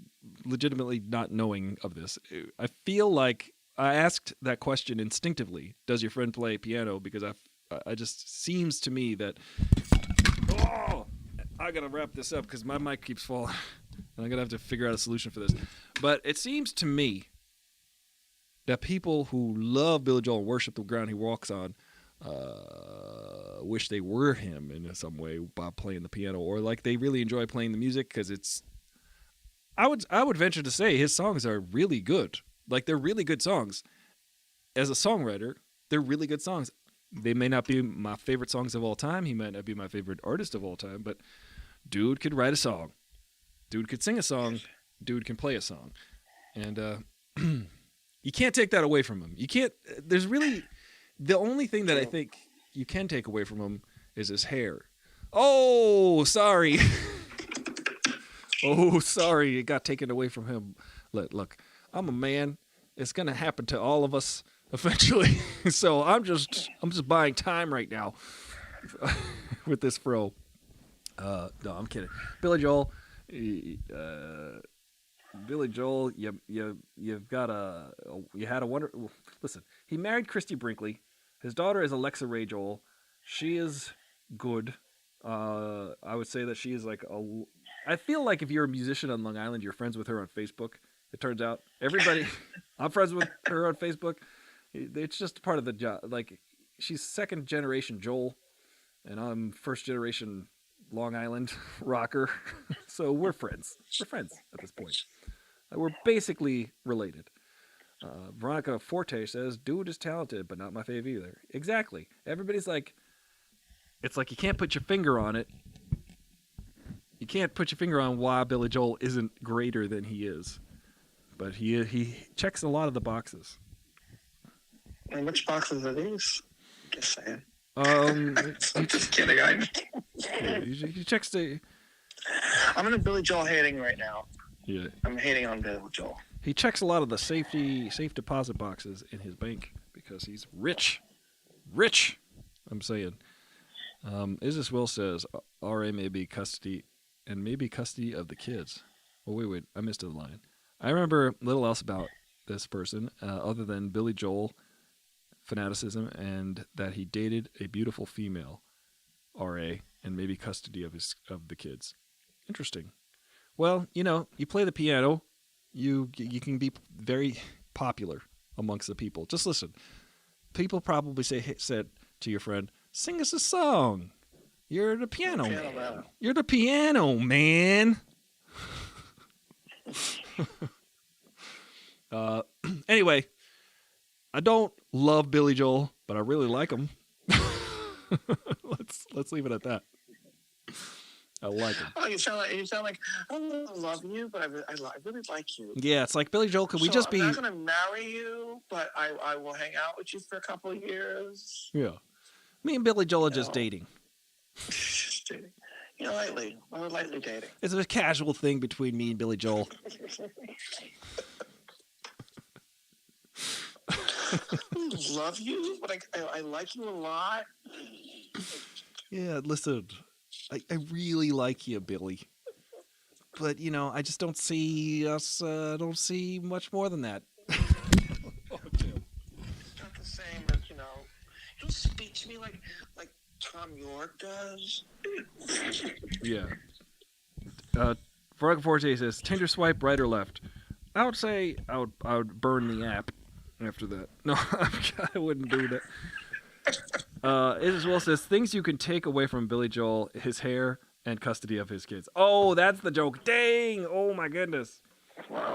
legitimately not knowing of this. I feel like I asked that question instinctively. Does your friend play piano? Because I just seems to me that I gotta wrap this up because my mic keeps falling, and I'm gonna have to figure out a solution for this. But it seems to me that people who love Billy Joel and worship the ground he walks on wish they were him in some way by playing the piano, or like they really enjoy playing the music because it's. I would venture to say his songs are really good. Like they're really good songs. As a songwriter, they're really good songs. They may not be my favorite songs of all time. He might not be my favorite artist of all time, but dude could write a song. Dude could sing a song. Dude can play a song. And you can't take that away from him. You can't. There's really the only thing that I think you can take away from him is his hair. Oh, sorry. Oh, sorry. It got taken away from him. Look, I'm a man. It's going to happen to all of us eventually. So I'm just buying time right now with this fro. No, I'm kidding. Billy Joel, you had a wonder. Listen, he married Christy Brinkley. His daughter is Alexa Ray Joel. She is good. I would say that she is like I feel like if you're a musician on Long Island, you're friends with her on Facebook. It turns out everybody, I'm friends with her on Facebook. It's just part of the job. Like she's second generation Joel, and I'm first generation Long Island rocker. So we're friends. We're friends at this point. We're basically related. Veronica Forte says, dude is talented, but not my fave either. Exactly. Everybody's like, it's like you can't put your finger on it. You can't put your finger on why Billy Joel isn't greater than he is. But he checks a lot of the boxes. And which boxes are these? Just saying. I'm just kidding. He checks the... I'm in a Billy Joel hating right now. Yeah. I'm hating on Billy Joel. He checks a lot of the safe deposit boxes in his bank because he's rich. Rich, I'm saying. Isis Will says RA may be custody and maybe custody of the kids. Oh, wait, I missed a line. I remember little else about this person other than Billy Joel fanaticism and that he dated a beautiful female RA and maybe custody of the kids. Interesting. Well, you play the piano, you can be very popular amongst the people. Just listen. People probably said to your friend, "Sing us a song. You're the piano man. You're the piano man." Anyway, I don't love Billy Joel, but I really like him. Let's leave it at that. I like him. Oh, you sound like I love you, but I really like you. Yeah, it's like Billy Joel. Could we just be? I'm not going to marry you, but I will hang out with you for a couple of years. Yeah, me and Billy Joel are just dating. Just dating. Lightly. We're lightly dating. It's a casual thing between me and Billy Joel. I love you, but I like you a lot. Yeah, listen, I really like you, Billy. But, I just don't see us, don't see much more than that. It's not the same as, you don't speak to me like Tom York does. Yeah. Frog Forte says, Tinder swipe right or left? I would say I would burn the app after that. No, I wouldn't do that. Isis Will says, things you can take away from Billy Joel, his hair, and custody of his kids. Oh, that's the joke. Dang! Oh, my goodness.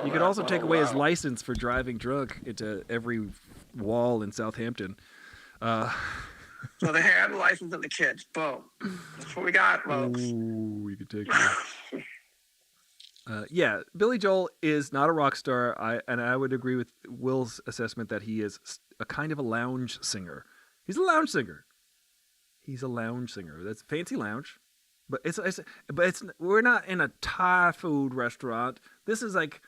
You could also take away his license for driving drunk into every wall in Southampton. So the hair, the license, and the kids. Boom. That's what we got, folks. Ooh, you could take that. Yeah, Billy Joel is not a rock star, and I would agree with Will's assessment that he is a kind of a lounge singer. He's a lounge singer. That's fancy lounge, but it's we're not in a Thai food restaurant. This is like,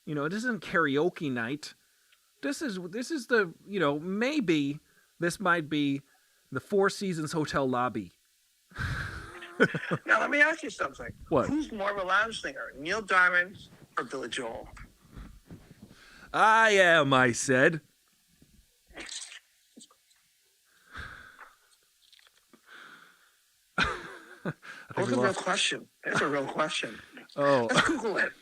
this isn't karaoke night. This is the maybe this might be the Four Seasons hotel lobby. Now let me ask you something. What? Who's more of a lounge singer, Neil Diamond or Billy Joel? I am, I said. That's a real question. That's a real question. Oh. Let's Google it.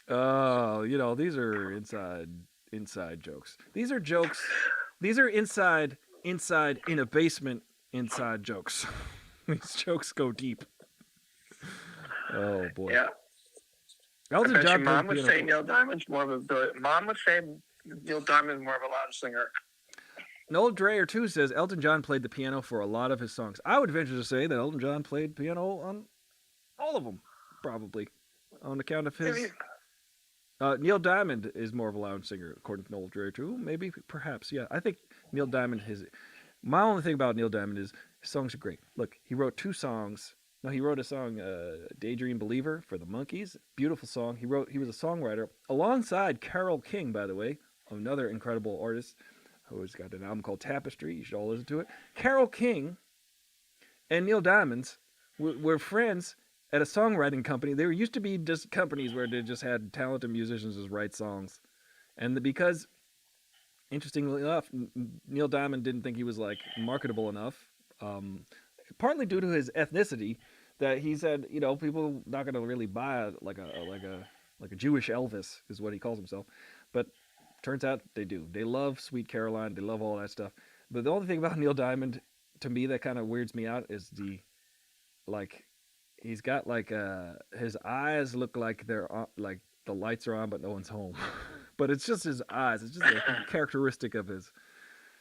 Oh, these are inside jokes. These are jokes. These are inside in a basement inside jokes. These jokes go deep. Oh boy. Yeah. Elton John. Mom would say Neil Diamond's more of a lounge singer. Noel Dreyer too says Elton John played the piano for a lot of his songs. I would venture to say that Elton John played piano on all of them, probably, on account of his. Neil Diamond is more of a lounge singer, according to Noel Dreyer too. Maybe, perhaps, yeah. I think Neil Diamond my only thing about Neil Diamond is his songs are great. Look, he wrote 2 songs. No, he wrote a song, Daydream Believer, for the Monkees. Beautiful song. He was a songwriter alongside Carole King, by the way, another incredible artist who's got an album called Tapestry. You should all listen to it. Carole King and Neil Diamond were friends at a songwriting company. There used to be just companies where they just had talented musicians just write songs. And because, interestingly enough, Neil Diamond didn't think he was marketable enough, partly due to his ethnicity, that he said, people not going to really buy like a Jewish Elvis is what he calls himself. But turns out they do. They love Sweet Caroline. They love all that stuff. But the only thing about Neil Diamond, to me, that kind of weirds me out is he's got his eyes look like they're on, like the lights are on, but no one's home. But it's just his eyes. It's just a characteristic of his.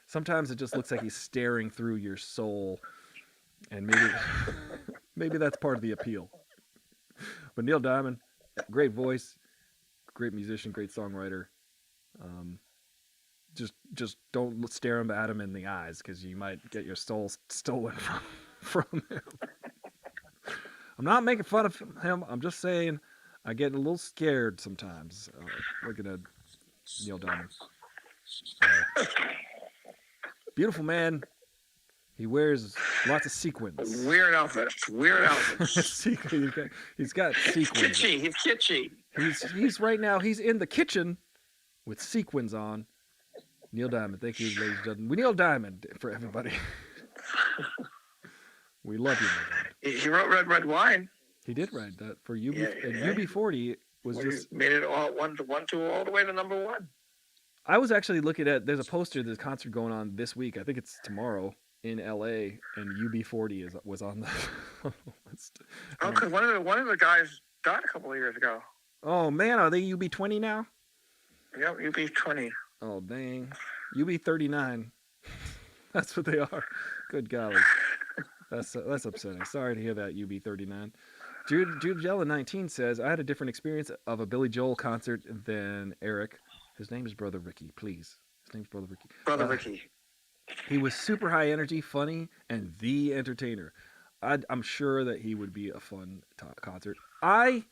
Sometimes it just looks like he's staring through your soul, and maybe that's part of the appeal. But Neil Diamond, great voice, great musician, great songwriter. Just don't stare at him in the eyes, because you might get your soul stolen from him. I'm not making fun of him. I'm just saying I get a little scared sometimes looking at Neil Diamond. Beautiful man. He wears lots of sequins. Weird outfits. Weird outfits. he's got sequins. Kitschy. He's kitschy. He's right now. He's in the kitchen with sequins on. Neil Diamond. Thank you, ladies and gentlemen. We Neil Diamond for everybody. We love you, Neil Diamond. He wrote Red Wine. He did write that for UB. And UB40 was just made it all one two all the way to number 1. I was actually looking at. There's a poster of this concert going on this week. I think it's tomorrow in LA, and UB40 was on the list. Oh, because one of the guys died a couple of years ago. Oh man, are they UB20 now? Yep, UB20. Oh dang, UB39. That's what they are. Good golly, that's upsetting. Sorry to hear that, UB39. Jude Jella 19 says, I had a different experience of a Billy Joel concert than Eric. His name is Brother Ricky, please. His name's Brother Ricky. Brother Ricky. He was super high energy, funny, and the entertainer. I'm sure that he would be a fun concert. Tell him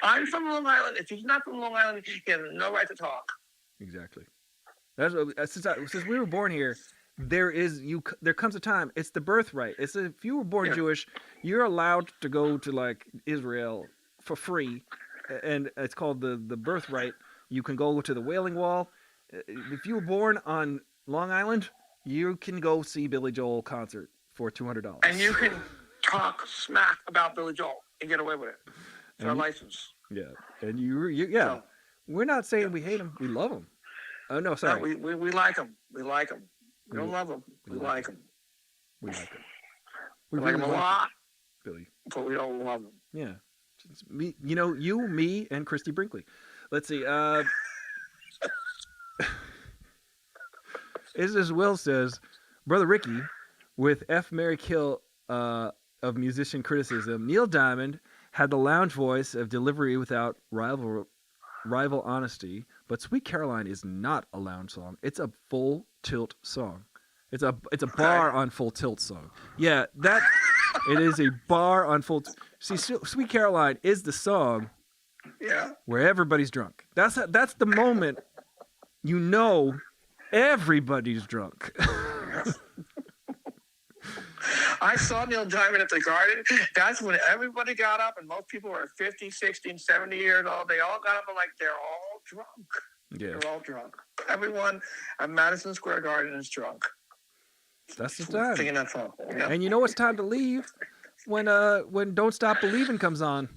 I'm from Long Island. If he's not from Long Island, he has no right to talk. Exactly. That's since we were born here. There comes a time. It's the birthright. If you were born Jewish, you're allowed to go to like Israel for free, and it's called the birthright. You can go to the Wailing Wall. If you were born on Long Island, you can go see Billy Joel concert for $200. And you can talk smack about Billy Joel and get away with it. It's our license. Yeah, and so, we're not saying we hate him. We love him. Oh no, sorry. No, we like him. We like him. We don't love him. We like him. We like him. We like him a lot. Billy. But we don't love him. Yeah. Just me, you, me, and Christy Brinkley. Let's see. Is Will says, Brother Ricky, with F. Mary Kill of musician criticism, Neil Diamond had the lounge voice of delivery without rival honesty, but Sweet Caroline is not a lounge song. It's a full tilt song. It's a bar on full tilt song. Yeah, it is a bar on full. See, Sweet Caroline is the song. Yeah. Where everybody's drunk. That's the moment. Everybody's drunk. I saw Neil Diamond at the Garden. That's when everybody got up, and most people were 50, 60, 70 years old. They all got up and they're all drunk. Yeah. They're all drunk. Everyone at Madison Square Garden is drunk. That's the time. Singing that song. Yeah. And it's time to leave when Don't Stop Believin' comes on.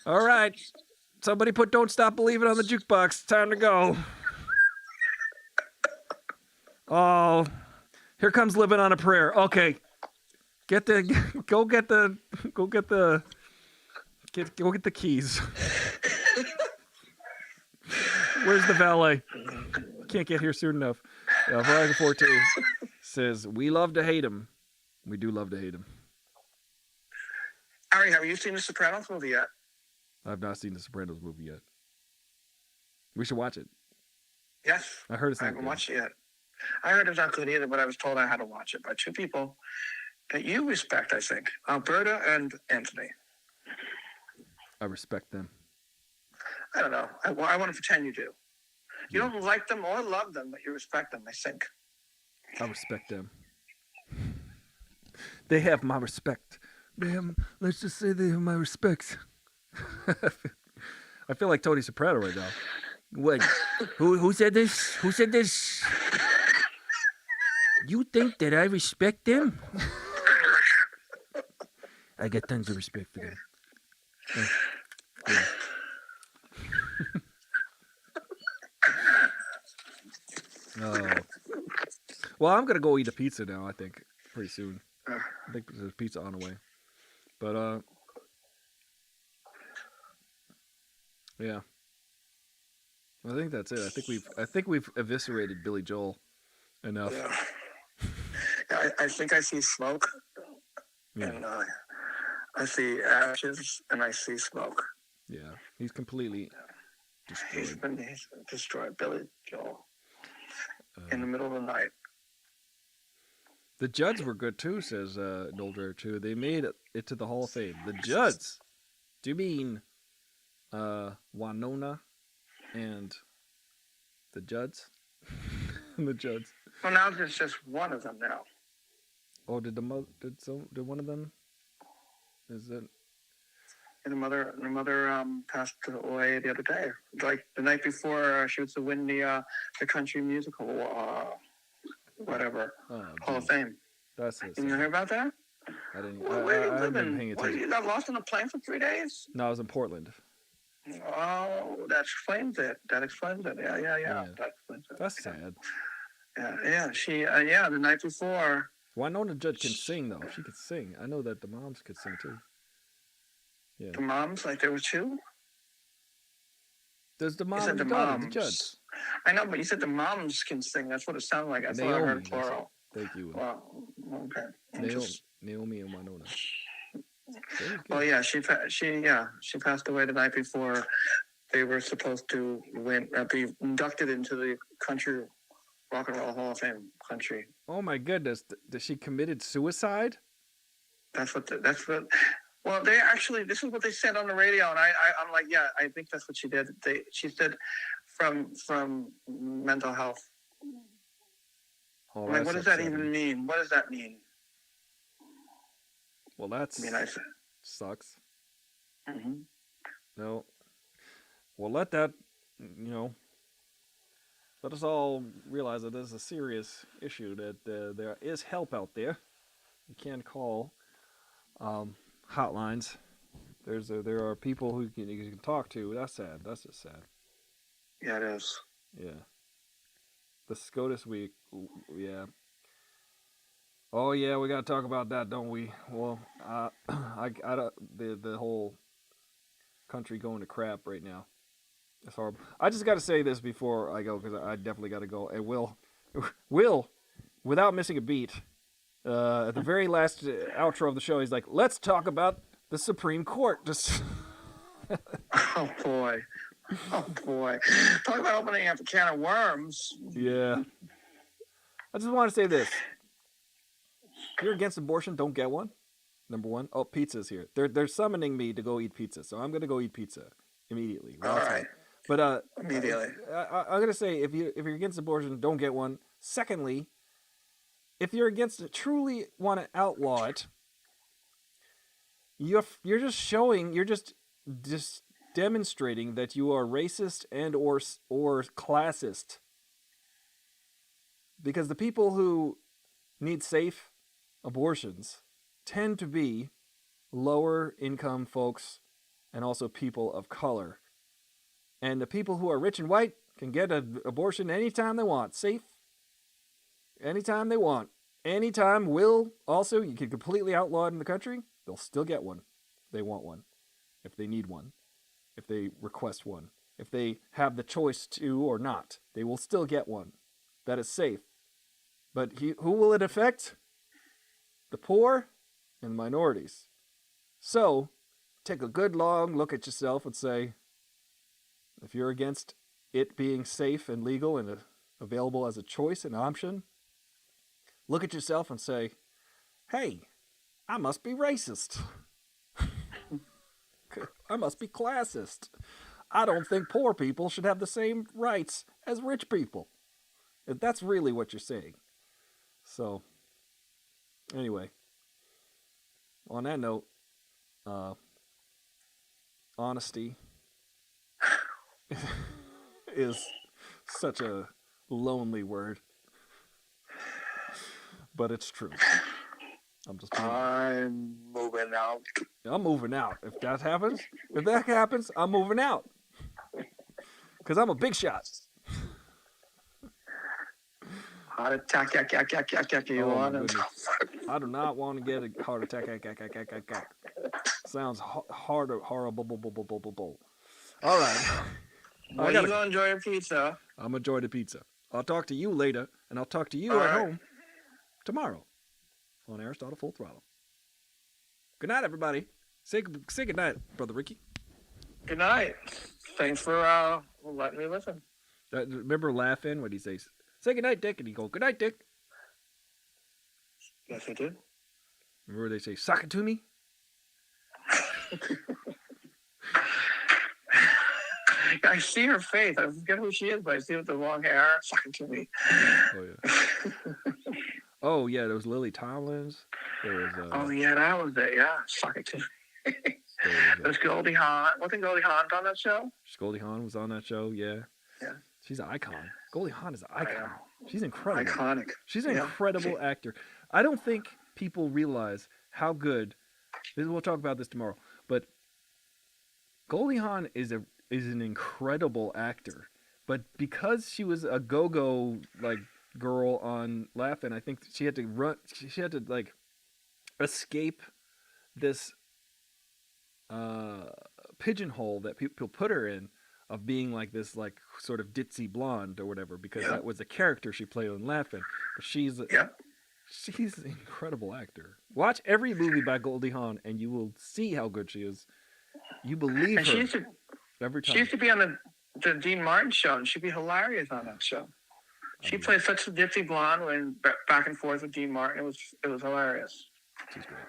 All right. Somebody put Don't Stop Believin' on the jukebox. Time to go. Oh, here comes Living on a Prayer. Okay. Go get the keys. Where's the valet? Can't get here soon enough. Verizon 42 says, we love to hate him. We do love to hate him. Ari, have you seen the Sopranos movie yet? I've not seen the Sopranos movie yet. We should watch it. Yes. I heard it's not I haven't good. watched it yet. I heard it's not good either, but I was told I had to watch it by two people that you respect, I think. Alberta and Anthony. I respect them. I don't know. I want to pretend you do. You don't like them or love them, but you respect them, I think. I respect them. They have my respect. Let's just say they have my respect. I feel like Tony Soprano right now. Wait, who said this? Who said this? You think that I respect them? I got tons of respect for them. Yeah. Oh. Well, I'm gonna go eat a pizza now. I think pretty soon. I think there's pizza on the way. But yeah. I think that's it. I think we've eviscerated Billy Joel enough. Yeah. I think I see smoke, and I see ashes, and I see smoke. Yeah, he's completely destroyed. He's destroyed, Billy Joel. In the middle of the night. The Judds were good too, says Noldrer too. They made it to the Hall of Fame. The Judds. Do you mean Winona and the Judds? the judge. Well, now there's just one of them now. Oh, did one of them? Is it? And the mother passed away the other day, like the night before she was to win the country musical, whatever, Hall of Fame. That's it. Did you hear about that? I didn't. Where I you haven't been living? paying What, attention. you got lost on a plane for 3 days? No, I was in Portland. Oh, that explains it. That explains it. Yeah. That explains it. That's sad. Yeah. She, the night before. Well, I know the judge can sing though. She could sing. I know that the moms could sing too. Yeah. The moms, like there were two. There's the mom and the daughter, the judge. I know, but you said the moms can sing. That's what it sounded like. I thought I heard plural. Thank you. Wow. Okay. Naomi and Winona. Well, yeah, she passed away the night before they were supposed to be inducted into the country rock and roll Hall of Fame. Country. Oh my goodness! Does she committed suicide? That's what. Well, they actually. This is what they said on the radio, and I'm like, yeah, I think that's what she did. She said from mental health. Oh, like, what does that even mean? What does that mean? Well, sucks. Mm-hmm. No. Well, let us all realize that this is a serious issue, that there is help out there. You can call hotlines. There are people who you can talk to. That's sad. That's just sad. Yeah, it is. Yeah. The SCOTUS week. Yeah. Oh yeah, we gotta talk about that, don't we? Well, the whole country going to crap right now. It's horrible. I just gotta say this before I go, because I definitely gotta go. And Will, without missing a beat, at the very last outro of the show, he's like, "Let's talk about the Supreme Court." Just. Oh boy. Talk about opening up a can of worms. Yeah. I just want to say this. If you're against abortion, don't get one. Number one. Oh, pizza's here. They're summoning me to go eat pizza, so I'm gonna go eat pizza immediately. All right. But immediately. I'm gonna say, if you're against abortion, don't get one. Secondly, if you're against it, truly want to outlaw it, you're just demonstrating that you are racist and or classist. Because the people who need safe abortions tend to be lower income folks and also people of color. And the people who are rich and white can get an abortion anytime they want. Safe anytime they want. Anytime you can completely outlaw it in the country, they'll still get one. They want one. If they need one. If they request one. If they have the choice to or not, they will still get one. That is safe. But who will it affect? The poor and the minorities. So, take a good long look at yourself and say, if you're against it being safe and legal and available as a choice and option, look at yourself and say, hey, I must be racist. I must be classist. I don't think poor people should have the same rights as rich people. If that's really what you're saying. So, anyway, on that note, honesty is such a lonely word, but it's true. I'm moving out. I'm moving out. If that happens, I'm moving out. Because I'm a big shot. Heart attack, you want him? I do not want to get a heart attack. Sounds horrible. All right. Well, you go enjoy your pizza. I'm enjoying the pizza. I'll talk to you later, and I'll talk to you at home tomorrow on Aristotle Full Throttle. Good night, everybody. Say good night, Brother Ricky. Good night. Thanks for letting me listen. Remember laughing when he says, say good night, Dick, and he go, good night, Dick. Yes, I did. Remember they say, suck it to me? I see her face. I forget who she is, but I see her with the long hair. Suck it to me. Oh yeah. Oh yeah, there was Lily Tomlins. There was. Oh yeah, that was it. Yeah, suck it to me. There's Goldie Hawn. Wasn't Goldie Hawn on that show? Goldie Hawn was on that show. Yeah. Yeah. She's an icon. Goldie Hawn is an icon. She's incredible. Iconic. She's an incredible actor. I don't think people realize how good. We'll talk about this tomorrow, but Goldie Hawn is an incredible actor. But because she was a go-go like girl on Laugh-In, I think she had to run. She had to like escape this pigeonhole that people put her in of being like this like sort of ditzy blonde or whatever, because that was the character she played on Laugh-In. But she's an incredible actor. Watch every movie by Goldie Hawn and you will see how good she is. You believe her every time. She used to be on the Dean Martin show, and she'd be hilarious on that show. She played such a ditzy blonde when back and forth with Dean Martin. It was hilarious. She's great.